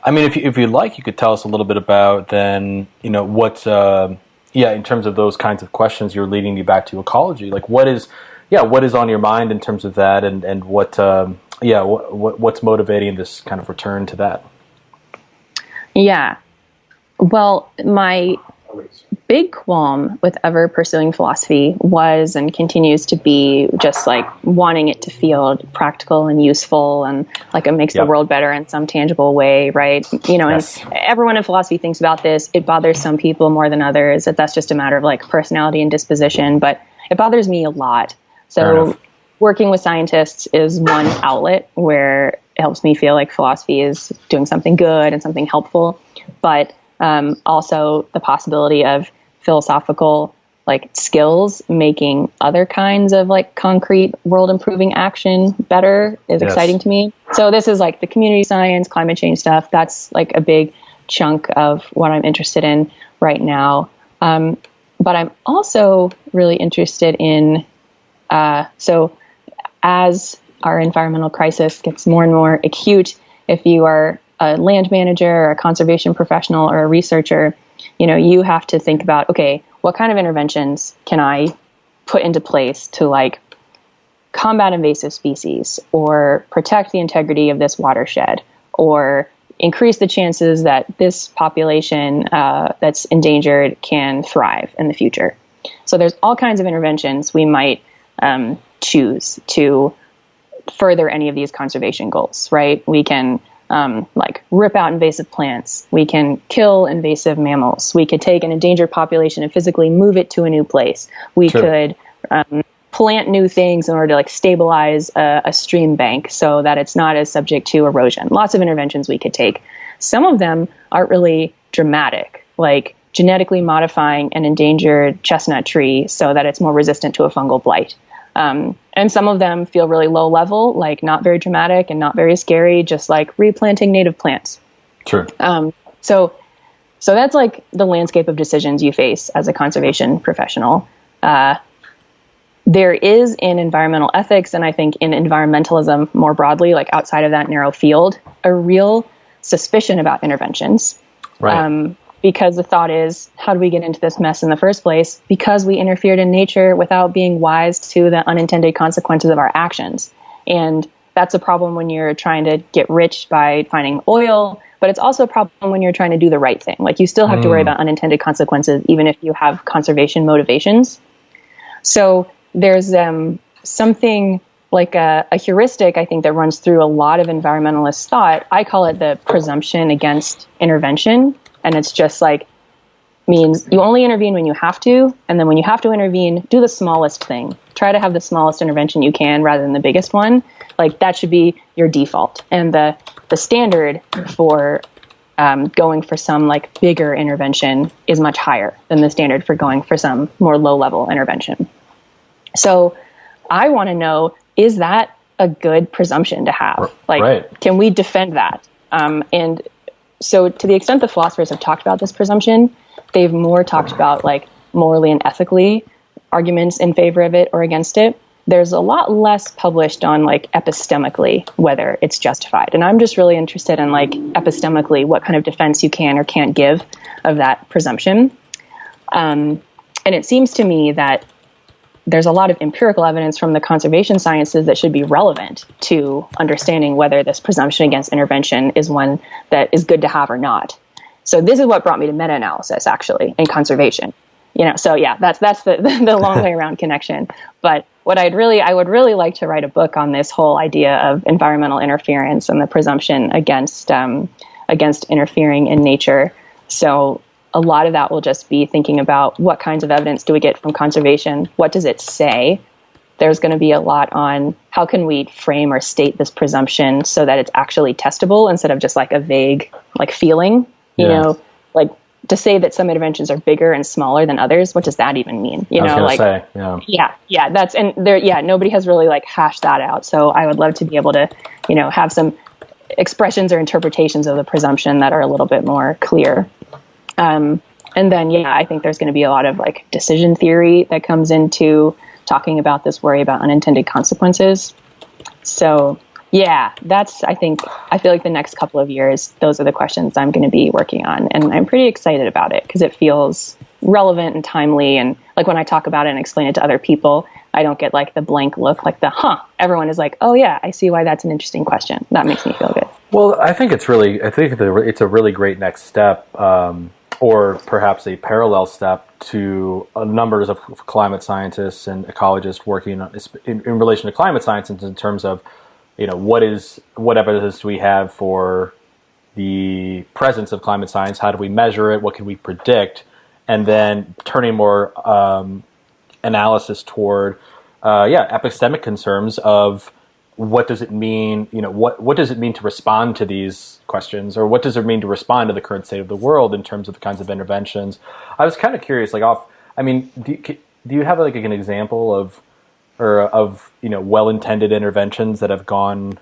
if you like, you could tell us a little bit about then, what, in terms of those kinds of questions you're leading you back to ecology, like what is on your mind in terms of that, and what's motivating this kind of return to that? Yeah. Well, my big qualm with ever pursuing philosophy was and continues to be just like wanting it to feel practical and useful and like it makes the world better in some tangible way, right? Yes. And everyone in philosophy thinks about this. It bothers some people more than others. That's just a matter of like personality and disposition, but it bothers me a lot. So working with scientists is one outlet where it helps me feel like philosophy is doing something good and something helpful, but also the possibility of philosophical like skills making other kinds of like concrete world improving action better is exciting to me. So this is like the community science, climate change stuff. That's like a big chunk of what I'm interested in right now. But I'm also really interested in, so as our environmental crisis gets more and more acute, if you are a land manager or a conservation professional or a researcher, you have to think about, okay, what kind of interventions can I put into place to like combat invasive species or protect the integrity of this watershed or increase the chances that this population that's endangered can thrive in the future. So there's all kinds of interventions we might choose to further any of these conservation goals, right? We can like rip out invasive plants. We can kill invasive mammals. We could take an endangered population and physically move it to a new place. We could plant new things in order to like stabilize a stream bank so that it's not as subject to erosion. Lots of interventions we could take. Some of them aren't really dramatic, like genetically modifying an endangered chestnut tree so that it's more resistant to a fungal blight. And some of them feel really low level, like not very dramatic and not very scary, just like replanting native plants. Sure. So that's like the landscape of decisions you face as a conservation professional. There is in environmental ethics, and I think in environmentalism more broadly, like outside of that narrow field, a real suspicion about interventions. Right. because the thought is, how do we get into this mess in the first place? Because we interfered in nature without being wise to the unintended consequences of our actions. And that's a problem when you're trying to get rich by finding oil, but it's also a problem when you're trying to do the right thing. Like, you still have to worry about unintended consequences, even if you have conservation motivations. So there's something like a heuristic, I think, that runs through a lot of environmentalist thought. I call it the presumption against intervention. And it's just like, means you only intervene when you have to. And then when you have to intervene, do the smallest thing. Try to have the smallest intervention you can rather than the biggest one. Like, that should be your default. And the standard for going for some like bigger intervention is much higher than the standard for going for some more low-level intervention. So I want to know, is that a good presumption to have? Like, Can we defend that? And so to the extent the philosophers have talked about this presumption, they've more talked about like morally and ethically arguments in favor of it or against it. There's a lot less published on like epistemically whether it's justified. And I'm just really interested in like epistemically what kind of defense you can or can't give of that presumption. And it seems to me that there's a lot of empirical evidence from the conservation sciences that should be relevant to understanding whether this presumption against intervention is one that is good to have or not. So this is what brought me to meta-analysis, actually, in conservation. So yeah, that's the long way around connection. But what I would really like to write a book on this whole idea of environmental interference and the presumption against interfering in nature. So a lot of that will just be thinking about what kinds of evidence do we get from conservation? What does it say? There's going to be a lot on how can we frame or state this presumption so that it's actually testable instead of just like a vague like feeling, like to say that some interventions are bigger and smaller than others. What does that even mean? Nobody has really like hashed that out. So I would love to be able to, have some expressions or interpretations of the presumption that are a little bit more clear. And then, I think there's going to be a lot of like decision theory that comes into talking about this worry about unintended consequences. So, I feel like the next couple of years, those are the questions I'm going to be working on. And I'm pretty excited about it because it feels relevant and timely. And like when I talk about it and explain it to other people, I don't get like the blank look, like everyone is like, oh yeah, I see why that's an interesting question. That makes me feel good. Well, I think it's a really great next step. Or perhaps a parallel step to numbers of climate scientists and ecologists working in relation to climate science in terms of, what evidence do we have for the presence of climate science? How do we measure it? What can we predict? And then turning more analysis toward, epistemic concerns of what does it mean? What does it mean to respond to these questions, or what does it mean to respond to the current state of the world in terms of the kinds of interventions? I was kind of curious, do you have like an example of well-intended interventions that have gone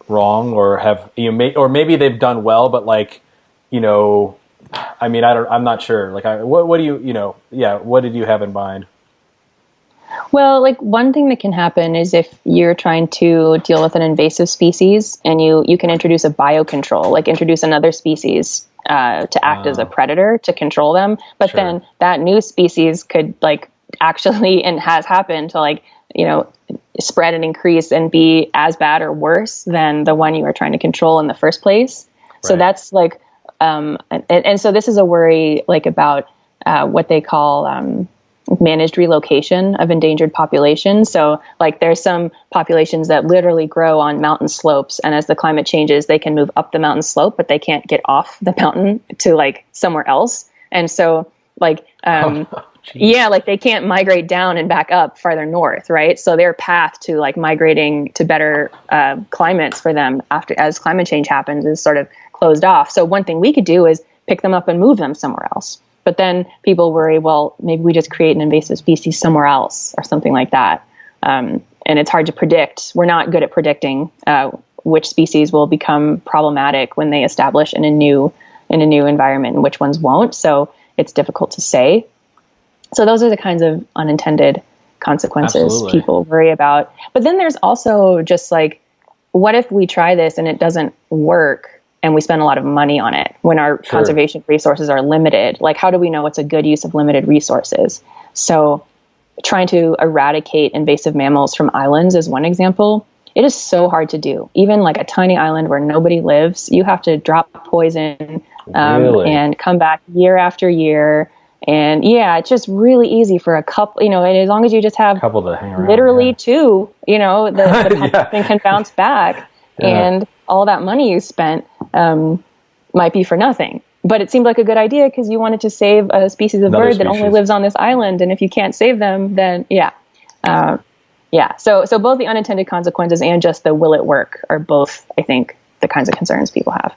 wrong, or have or maybe they've done well, but I'm not sure. Like, what do you what did you have in mind? Well, like one thing that can happen is if you're trying to deal with an invasive species and you can introduce a biocontrol, like introduce another species to act as a predator to control them. But then that new species could like actually, and has happened to like, spread and increase and be as bad or worse than the one you were trying to control in the first place. Right. So that's like, and so this is a worry like about what they call managed relocation of endangered populations. So like there's some populations that literally grow on mountain slopes, and as the climate changes, they can move up the mountain slope, but they can't get off the mountain to like somewhere else. And so like, like they can't migrate down and back up farther north, right? So their path to like migrating to better climates for them as climate change happens is sort of closed off. So one thing we could do is pick them up and move them somewhere else. But then people worry, well, maybe we just create an invasive species somewhere else or something like that. And it's hard to predict. We're not good at predicting which species will become problematic when they establish in a new environment and which ones won't. So it's difficult to say. So those are the kinds of unintended consequences people worry about. But then there's also just like, what if we try this and it doesn't work? and we spend a lot of money on it when our conservation resources are limited. Like, how do we know what's a good use of limited resources? So trying to eradicate invasive mammals from islands is one example. It is so hard to do. Even like a tiny island where nobody lives, you have to drop poison and come back year after year. And yeah, it's just really easy for a couple, and as long as you just have couple to hang around, literally two, the population can bounce back, and all that money you spent might be for nothing. But it seemed like a good idea because you wanted to save a species of bird that only lives on this island. And if you can't save them, then So both the unintended consequences and just the will it work are both, I think, the kinds of concerns people have.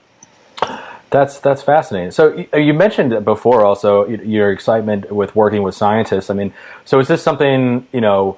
That's fascinating. So you mentioned before also your excitement with working with scientists. I mean, so is this something, when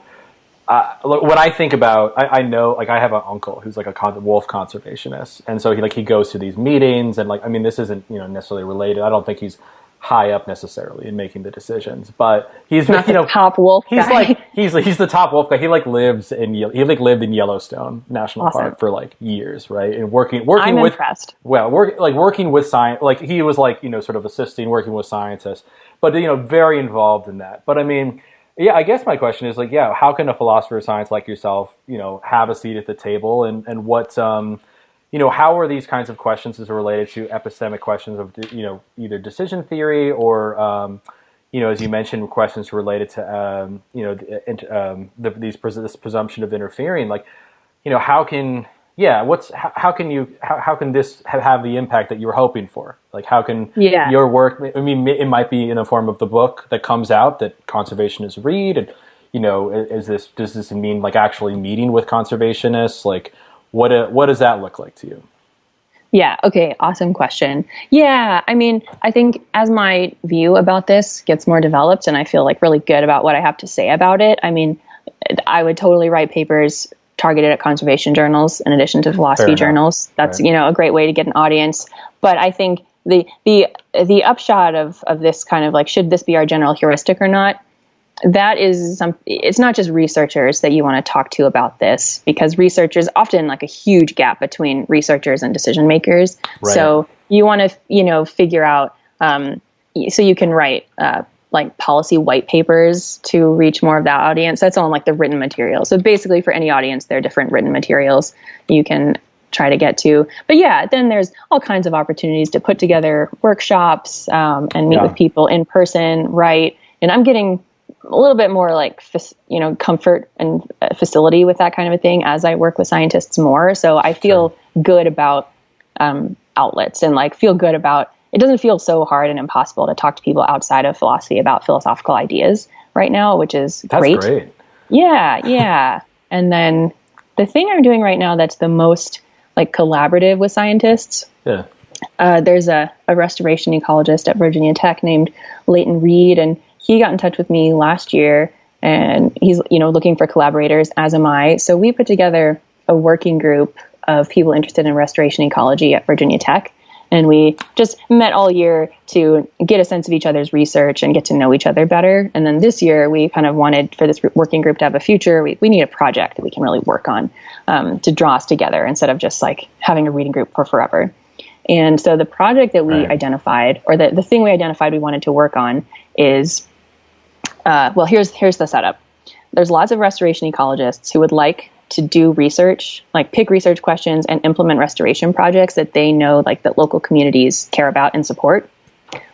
I think about, I know, like, I have an uncle who's like a wolf conservationist. And so he goes to these meetings and this isn't, necessarily related. I don't think he's high up necessarily in making the decisions, but he's not the top wolf guy. He's the top wolf guy. He lived in Yellowstone National Park for years, right? And working I'm with impressed. Working with science, he was sort of assisting, working with scientists, but very involved in that. But I mean, yeah, I guess my question is how can a philosopher of science like yourself, have a seat at the table, and what how are these kinds of questions as related to epistemic questions of, either decision theory or, as you mentioned, questions related to, this presumption of interfering, how can this have the impact that you're hoping for? How can your work, it might be in the form of the book that comes out that conservationists read, and, does this mean actually meeting with conservationists? What does that look like to you? Yeah. Okay. Awesome question. Yeah. I mean, I think as my view about this gets more developed and I feel really good about what I have to say about it, I mean, I would totally write papers targeted at conservation journals in addition to philosophy journals. That's, a great way to get an audience. But I think the upshot of this kind of should this be our general heuristic or not? That is it's not just researchers that you want to talk to about this, because researchers often a huge gap between researchers and decision makers. Right. So you want to, figure out, so you can write, policy white papers to reach more of that audience. That's on the written material. So basically for any audience, there are different written materials you can try to get to. But yeah, then there's all kinds of opportunities to put together workshops, and meet with people in person. Right. And I'm getting a little bit more comfort and facility with that kind of a thing as I work with scientists more. So I feel good about outlets and feel good about, it doesn't feel so hard and impossible to talk to people outside of philosophy about philosophical ideas right now, which is great. That's great. Yeah. And then the thing I'm doing right now that's the most collaborative with scientists. Yeah. There's a restoration ecologist at Virginia Tech named Leighton Reed, and he got in touch with me last year, and he's, looking for collaborators, as am I. So we put together a working group of people interested in restoration ecology at Virginia Tech. And we just met all year to get a sense of each other's research and get to know each other better. And then this year we kind of wanted for this working group to have a future. We need a project that we can really work on, to draw us together instead of just having a reading group for forever. And so the project that we identified, or the thing we identified we wanted to work on is, here's the setup. There's lots of restoration ecologists who would like to do research, pick research questions and implement restoration projects that they know that local communities care about and support.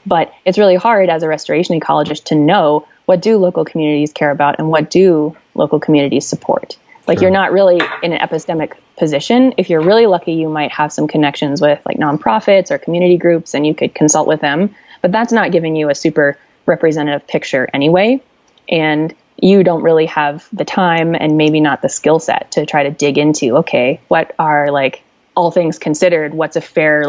But it's really hard as a restoration ecologist to know what do local communities care about and what do local communities support. You're not really in an epistemic position. If you're really lucky, you might have some connections with nonprofits or community groups and you could consult with them, but that's not giving you a super representative picture anyway. And you don't really have the time and maybe not the skill set to try to dig into, okay, what are all things considered, what's a fair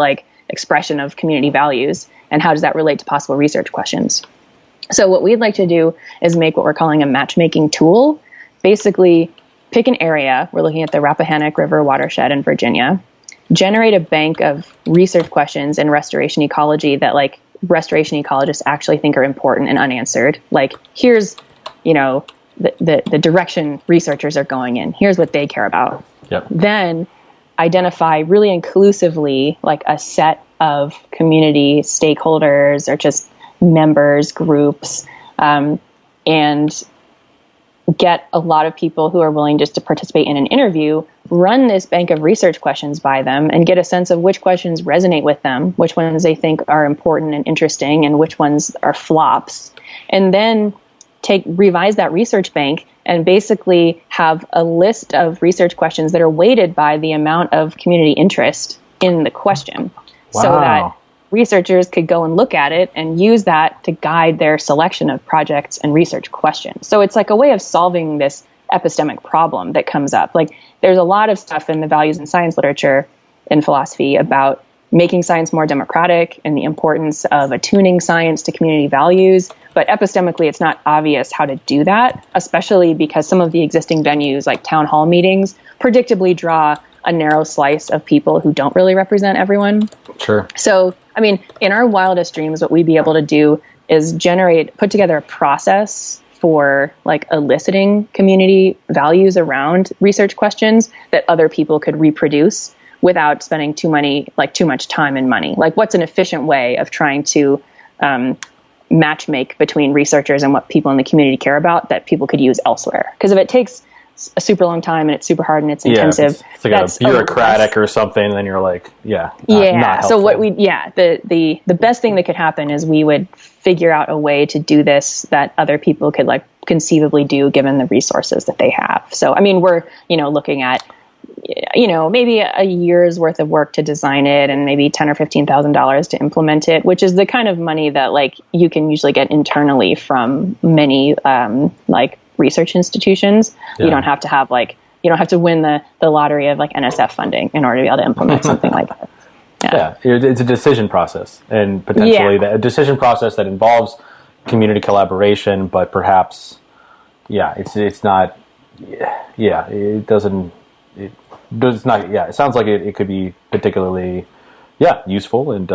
expression of community values and how does that relate to possible research questions? So what we'd like to do is make what we're calling a matchmaking tool. Basically, pick an area. We're looking at the Rappahannock River watershed in Virginia. Generate a bank of research questions in restoration ecology that restoration ecologists actually think are important and unanswered. Here's, the direction researchers are going in. Here's what they care about. Yep. Then identify really inclusively like a set of community stakeholders or just members, groups, and get a lot of people who are willing just to participate in an interview, run this bank of research questions by them and get a sense of which questions resonate with them, which ones they think are important and interesting, and which ones are flops. And then revise that research bank and basically have a list of research questions that are weighted by the amount of community interest in the question. Wow. So that researchers could go and look at it and use that to guide their selection of projects and research questions. So it's like a way of solving this epistemic problem that comes up. Like there's a lot of stuff in the values and science literature and philosophy about making science more democratic and the importance of attuning science to community values. But epistemically, it's not obvious how to do that, especially because some of the existing venues like town hall meetings predictably draw a narrow slice of people who don't really represent everyone. Sure. So, I mean, in our wildest dreams, what we'd be able to do is put together a process for like eliciting community values around research questions that other people could reproduce without spending too much time and money. Like, what's an efficient way of trying to matchmake between researchers and what people in the community care about that people could use elsewhere? Because if it takes a super long time and it's super hard and it's intensive, it's like that's a bureaucratic or something, and then you're like, not So helpful. The best thing that could happen is we would figure out a way to do this that other people could like conceivably do given the resources that they have. So, I mean, we're, looking at, maybe a year's worth of work to design it and maybe $10,000 or $15,000 to implement it, which is the kind of money that like you can usually get internally from many, like research institutions. Yeah. You don't have to win the lottery of like NSF funding in order to be able to implement something like that. Yeah, it's a decision process, and potentially a decision process that involves community collaboration, but perhaps, it's not. It doesn't. It's not. Yeah, it sounds like it could be particularly, useful. And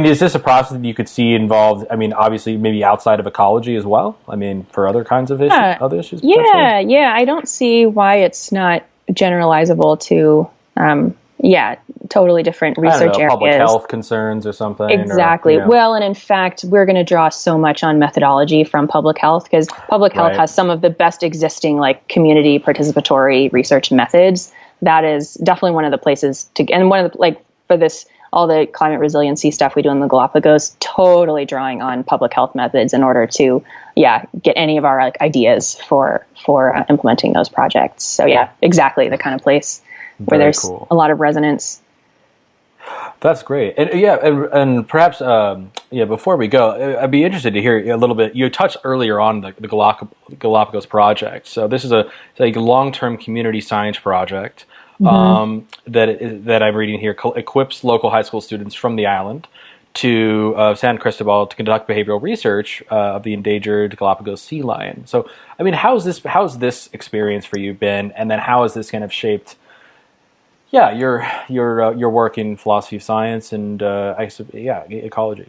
is this a process that you could see involved? I mean, obviously, maybe outside of ecology as well. I mean, for other kinds of other issues. Yeah. I don't see why it's not generalizable to. Totally different research areas. Public health concerns or something. Exactly. Well, and in fact, we're going to draw so much on methodology from public health because public health has some of the best existing like community participatory research methods. That is definitely one of the places and one of the, like for this, all the climate resiliency stuff we do in the Galapagos, totally drawing on public health methods in order to, get any of our like ideas for implementing those projects. So exactly the kind of place where there's a lot of resonance. That's great. And perhaps, before we go, I'd be interested to hear a little bit. You touched earlier on the Galapagos project. So this is a long-term community science project that I'm reading here, equips local high school students from the island to San Cristobal to conduct behavioral research of the endangered Galapagos sea lion. So, I mean, how's this experience for you been? And then how has this kind of shaped your work in philosophy of science and ecology?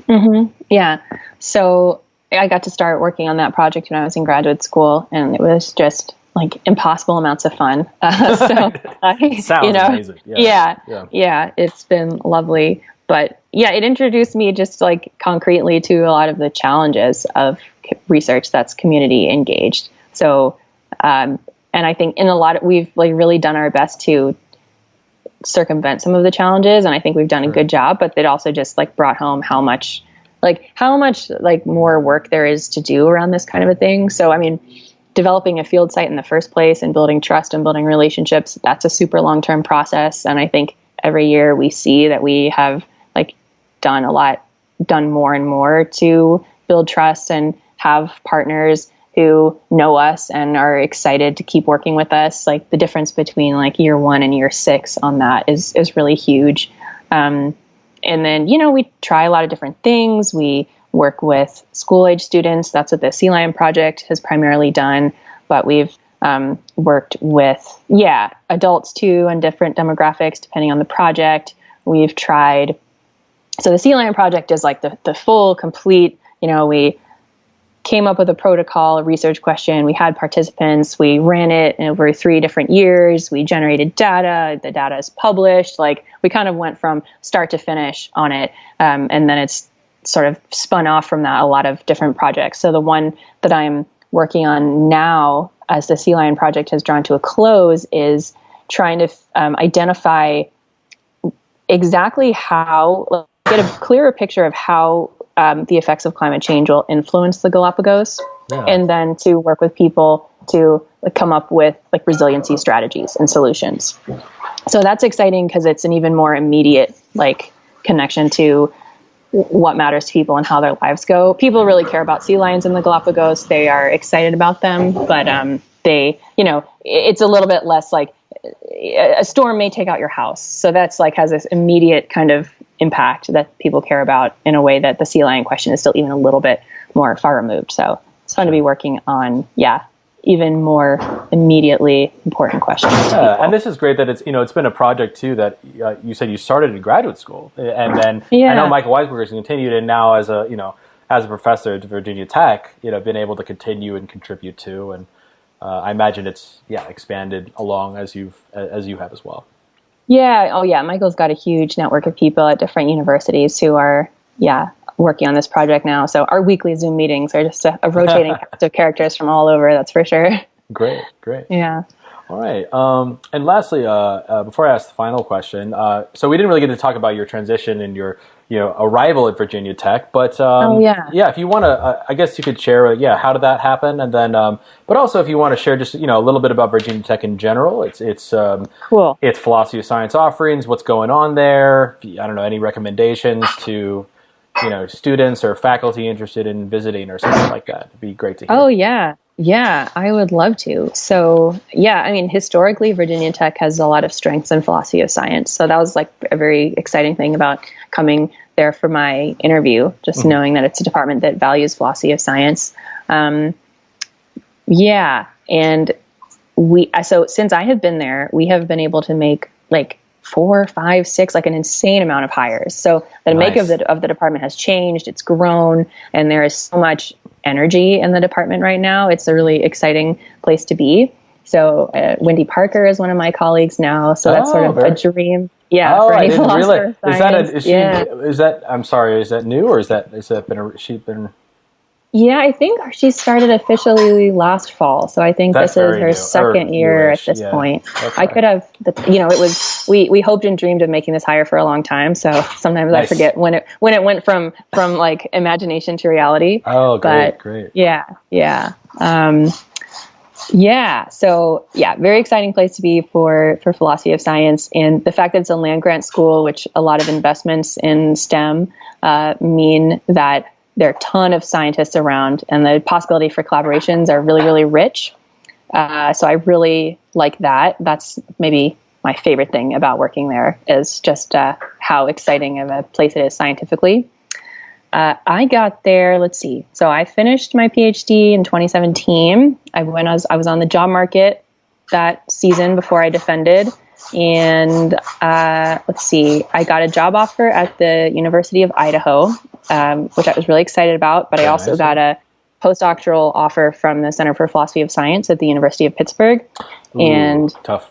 Mm-hmm. Yeah. So I got to start working on that project when I was in graduate school, and it was just like impossible amounts of fun. Sounds amazing. Yeah. It's been lovely, but it introduced me just like concretely to a lot of the challenges of research that's community engaged. So, and I think we've like really done our best to circumvent some of the challenges, and I think we've done a good job, but it also just like brought home how much more work there is to do around this kind of a thing. So, I mean, developing a field site in the first place and building trust and building relationships, that's a super long-term process. And I think every year we see that we have like done more and more to build trust and have partners who know us and are excited to keep working with us. Like the difference between like year 1 and year 6 on that is really huge. And then, we try a lot of different things. We work with school age students. That's what the Sea Lion Project has primarily done. But we've worked with, adults too, and different demographics depending on the project. We've tried. So the Sea Lion Project is like the full, complete, we came up with a protocol, a research question. We had participants. We ran it over 3 different years. We generated data. The data is published. Like, we kind of went from start to finish on it. And then it's sort of spun off from that a lot of different projects. So the one that I'm working on now, as the Sea Lion project has drawn to a close, is trying to identify exactly how, get a clearer picture of how the effects of climate change will influence the Galapagos, and then to work with people to come up with like resiliency strategies and solutions. So that's exciting because it's an even more immediate like connection to what matters to people and how their lives go. People really care about sea lions in the Galapagos. They are excited about them, but they, it's a little bit less like a storm may take out your house. So that's like has this immediate kind of impact that people care about in a way that the sea lion question is still even a little bit more far removed. So it's fun to be working on, even more immediately important questions. Yeah, and this is great that it's been a project too that you said you started in graduate school, and then I know Michael Weisberger has continued, and now as a professor at Virginia Tech, been able to continue and contribute to, and I imagine it's expanded along as you have as well. Yeah. Oh, yeah. Michael's got a huge network of people at different universities who are, working on this project now. So our weekly Zoom meetings are just a rotating cast of characters from all over. That's for sure. Great. Yeah. All right. And lastly, before I ask the final question, so we didn't really get to talk about your transition and your, arrival at Virginia Tech, but if you want to, I guess you could share, how did that happen? And then, but also if you want to share just, a little bit about Virginia Tech in general, it's cool. It's philosophy of science offerings, what's going on there. I don't know, any recommendations to, students or faculty interested in visiting or something like that. It'd be great to hear. Oh, yeah. Yeah, I would love to. So, historically, Virginia Tech has a lot of strengths in philosophy of science. So that was like a very exciting thing about coming there for my interview, just knowing that it's a department that values philosophy of science. And so since I have been there, we have been able to make like 4, 5, 6, like an insane amount of hires. So the make of the department has changed. It's grown, and there is so much energy in the department right now. It's a really exciting place to be. So Wendy Parker is one of my colleagues now. So that's sort of a dream. Yeah. Oh, for any I didn't realize. Is that new, or she's been? Yeah, I think she started officially last fall. So I think this is her second year at this point. I could have, we hoped and dreamed of making this hire for a long time. So sometimes I forget when it went from like imagination to reality. Oh, great. Yeah. So very exciting place to be for philosophy of science. And the fact that it's a land grant school, which a lot of investments in STEM mean that there are a ton of scientists around, and the possibility for collaborations are really, really rich. So I really like that. That's maybe my favorite thing about working there, is just how exciting of a place it is scientifically. I got there, let's see. So I finished my PhD in 2017. I was on the job market that season before I defended. And let's see, I got a job offer at the University of Idaho, which I was really excited about. But I also got a postdoctoral offer from the Center for Philosophy of Science at the University of Pittsburgh. And tough.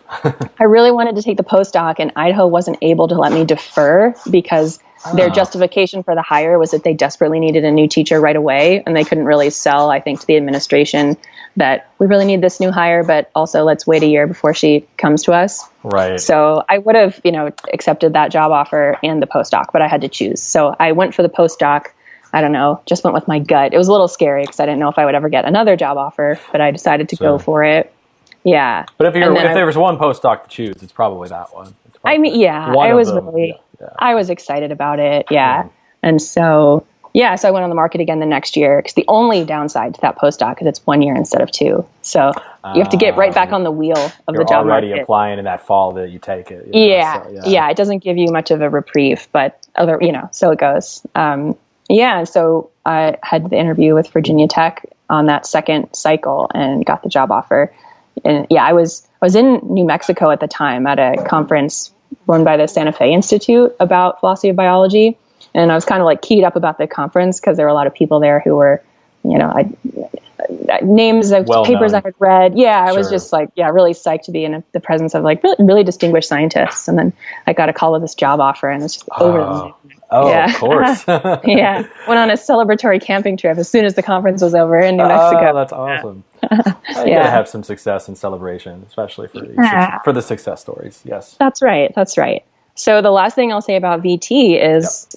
I really wanted to take the postdoc, and Idaho wasn't able to let me defer because their justification for the hire was that they desperately needed a new teacher right away. And they couldn't really sell, I think, to the administration that we really need this new hire, but also let's wait a year before she comes to us. Right. So I would have, accepted that job offer and the postdoc, but I had to choose. So I went for the postdoc. I don't know, just went with my gut. It was a little scary because I didn't know if I would ever get another job offer, but I decided to go for it. Yeah. But if there was one postdoc to choose, it's probably that one. I was excited about it. Yeah. And so, so I went on the market again the next year, because the only downside to that postdoc is it's 1 year instead of 2. So you have to get right back on the wheel of the job market. You're already applying in that fall that you take it. It doesn't give you much of a reprieve, but so it goes. So I had the interview with Virginia Tech on that second cycle and got the job offer. And I was in New Mexico at the time at a conference run by the Santa Fe Institute about philosophy of biology. And I was kind of like keyed up about the conference because there were a lot of people there who were names of papers I had read. Yeah, I was Sure. just like, really psyched to be in the presence of like really, really distinguished scientists. And then I got a call with this job offer, and it's just over the moon. Oh, of course. Yeah. Went on a celebratory camping trip as soon as the conference was over in New Mexico. Oh, that's awesome. You gotta have some success and celebration, especially for the success stories. Yes. That's right. So the last thing I'll say about VT is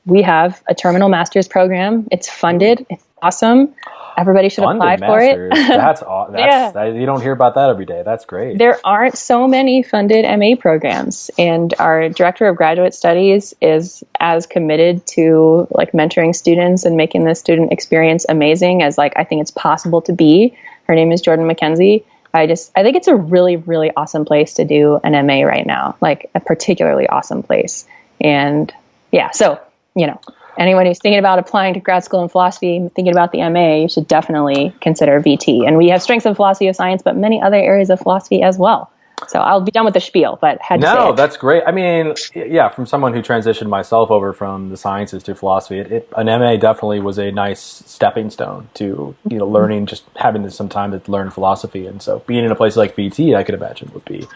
we have a terminal master's program. It's funded. It's awesome. Everybody should apply for it. That's you don't hear about that every day. That's great. There aren't so many funded MA programs, and our director of graduate studies is as committed to like mentoring students and making the student experience amazing as like I think it's possible to be. Her name is Jordan McKenzie. I think it's a really, really awesome place to do an MA right now, like a particularly awesome place. And so anyone who's thinking about applying to grad school in philosophy, thinking about the MA, you should definitely consider VT. And we have strengths in philosophy of science, but many other areas of philosophy as well. So I'll be done with the spiel, but that's great. I mean, from someone who transitioned myself over from the sciences to philosophy, an MA definitely was a nice stepping stone to, learning, just having some time to learn philosophy. And so being in a place like VT, I could imagine would be,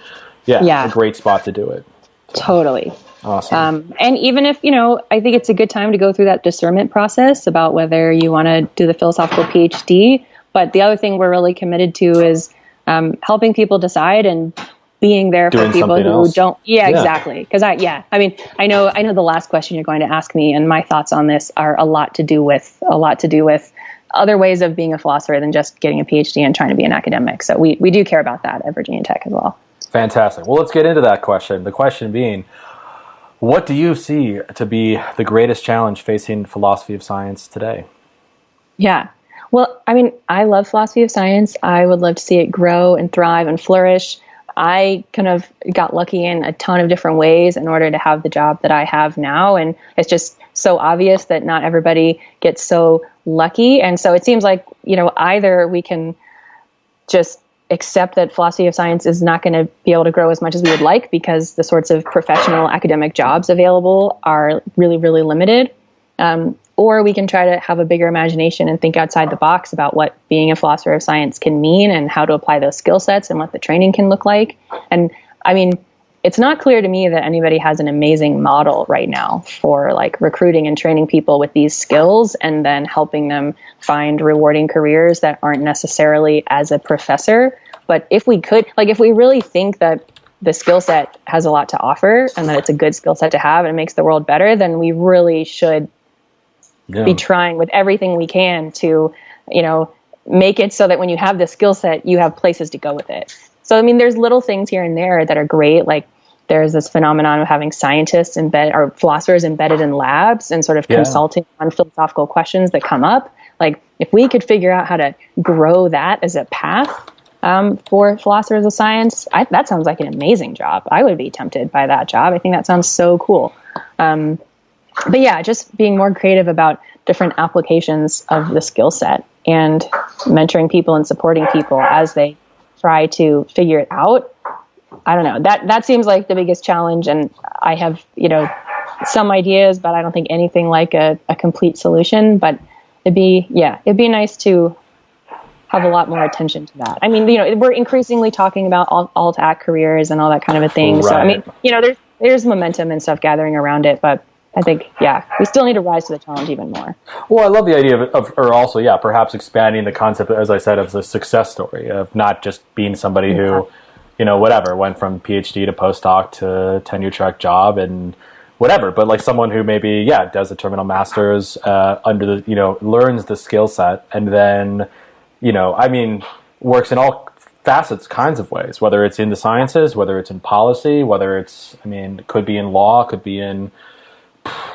a great spot to do it. So. Totally. Awesome. And even if, I think it's a good time to go through that discernment process about whether you want to do the philosophical PhD. But the other thing we're really committed to is helping people decide and being there for people who don't. Yeah, exactly. Because I know the last question you're going to ask me, and my thoughts on this are a lot to do with other ways of being a philosopher than just getting a PhD and trying to be an academic. So we do care about that at Virginia Tech as well. Fantastic. Well, let's get into that question. The question being, what do you see to be the greatest challenge facing philosophy of science today? Yeah. Well, I love philosophy of science. I would love to see it grow and thrive and flourish. I kind of got lucky in a ton of different ways in order to have the job that I have now. And it's just so obvious that not everybody gets so lucky. And so it seems like, either we can just accept that philosophy of science is not going to be able to grow as much as we would like because the sorts of professional academic jobs available are really, really limited. Or we can try to have a bigger imagination and think outside the box about what being a philosopher of science can mean and how to apply those skill sets and what the training can look like. And it's not clear to me that anybody has an amazing model right now for like recruiting and training people with these skills and then helping them find rewarding careers that aren't necessarily as a professor. But if we really think that the skill set has a lot to offer and that it's a good skill set to have and it makes the world better, then we really should be trying with everything we can to, make it so that when you have this skill set, you have places to go with it. So, there's little things here and there that are great. Like there's this phenomenon of having scientists or philosophers embedded in labs and sort of consulting on philosophical questions that come up. Like if we could figure out how to grow that as a path for philosophers of science, that sounds like an amazing job. I would be tempted by that job. I think that sounds so cool. But just being more creative about different applications of the skill set and mentoring people and supporting people as they try to figure it out. I don't know. That seems like the biggest challenge. And I have, some ideas, but I don't think anything like a complete solution. But it'd be nice to have a lot more attention to that. We're increasingly talking about alt-act careers and all that kind of a thing. Right. So, there's momentum and stuff gathering around it, but I think, we still need to rise to the challenge even more. Well, I love the idea of perhaps expanding the concept, as I said, of the success story of not just being somebody who, went from PhD to postdoc to tenure track job and whatever, but like someone who maybe, does a terminal master's under the, learns the skill set and then, works in all facets, kinds of ways, whether it's in the sciences, whether it's in policy, whether it's, it could be in law, could be in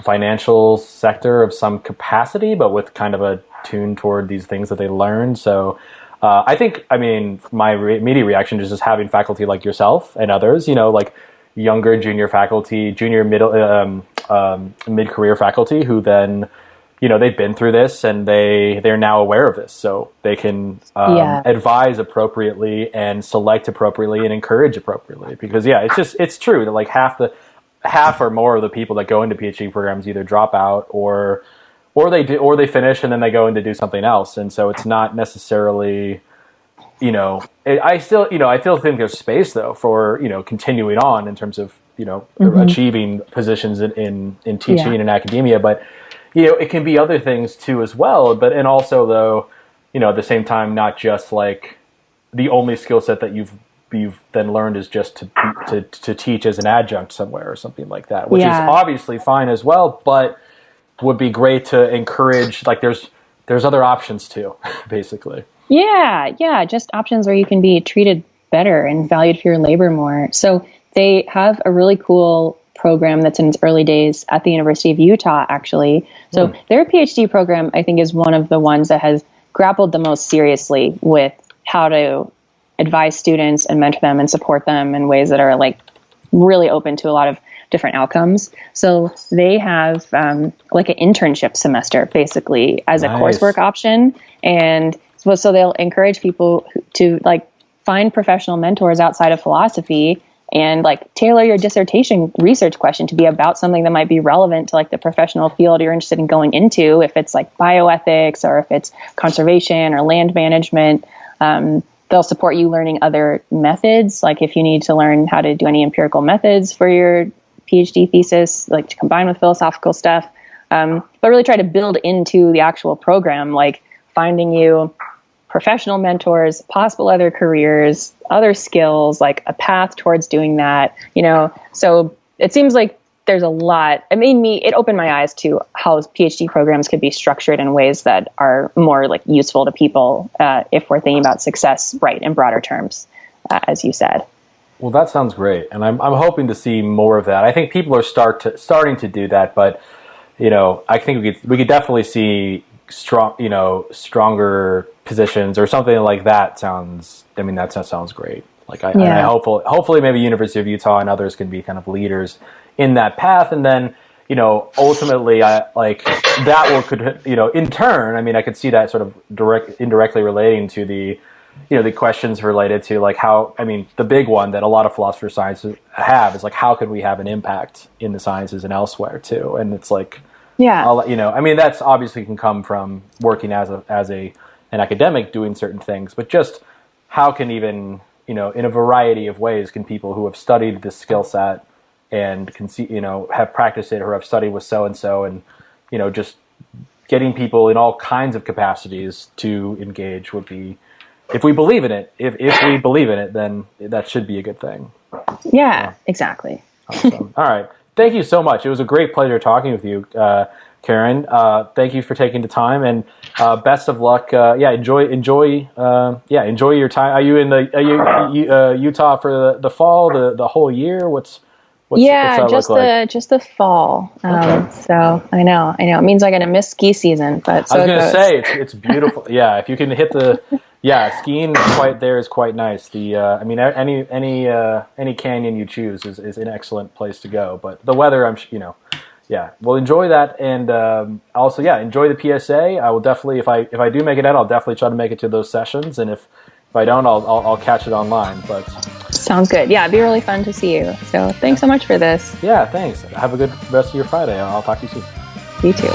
financial sector of some capacity, but with kind of a tune toward these things that they learn. So I think, my immediate reaction is just having faculty like yourself and others, like younger junior faculty, junior mid-career faculty who then, they've been through this and they're now aware of this. So they can advise appropriately and select appropriately and encourage appropriately. Because, it's true that like half or more of the people that go into PhD programs either drop out or or they finish and then they go in to do something else. And so it's not necessarily, I still think there's space though for, continuing on in terms of, achieving positions in teaching and academia, but, it can be other things too as well. And also though, at the same time, not just like the only skill set that you've then learned is just to teach as an adjunct somewhere or something like that, which is obviously fine as well, but would be great to encourage, like there's other options too, basically. Yeah, just options where you can be treated better and valued for your labor more. So they have a really cool program that's in its early days at the University of Utah, actually. So their PhD program, I think, is one of the ones that has grappled the most seriously with how to advise students and mentor them and support them in ways that are like really open to a lot of different outcomes. So they have like an internship semester basically as a coursework option. And so they'll encourage people to like find professional mentors outside of philosophy and like tailor your dissertation research question to be about something that might be relevant to like the professional field you're interested in going into, if it's like bioethics or if it's conservation or land management. They'll support you learning other methods, like if you need to learn how to do any empirical methods for your PhD thesis, like to combine with philosophical stuff, but really try to build into the actual program, like finding you professional mentors, possible other careers, other skills, like a path towards doing that, So it seems like there's a lot. It opened my eyes to how PhD programs could be structured in ways that are more like useful to people if we're thinking about success, right, in broader terms, as you said. Well, that sounds great, and I'm hoping to see more of that. I think people are starting to do that, but I think we could definitely see stronger positions or something like that. That sounds great. Like I hopefully maybe University of Utah and others can be kind of leaders in that path, and then ultimately in turn, I could see that sort of indirectly relating to the the questions related to like how, the big one that a lot of philosopher sciences have is like, how could we have an impact in the sciences and elsewhere too? And it's like, that's obviously can come from working as an academic doing certain things, but just how can even, in a variety of ways can people who have studied this skill set and can see, have practiced it or have studied with so-and-so and, just getting people in all kinds of capacities to engage would be, if we believe in it, if we believe in it, then that should be a good thing. Yeah, exactly. Awesome. All right. Thank you so much. It was a great pleasure talking with you, Karen. Thank you for taking the time, and best of luck. Enjoy your time. Are you in Utah for the fall, the whole year? What's just the fall. Okay. So I know it means I'm going to miss ski season, but so I was going to say it's beautiful. Yeah, if you can hit skiing quite there is quite nice. The any canyon you choose is an excellent place to go. But the weather, well, enjoy that, and also enjoy the PSA. I will definitely, if I do make it out, I'll definitely try to make it to those sessions, and if I don't, I'll catch it online. But sounds good. Yeah, it'd be really fun to see you. So thanks so much for this. Yeah, thanks. Have a good rest of your Friday. I'll talk to you soon. You too.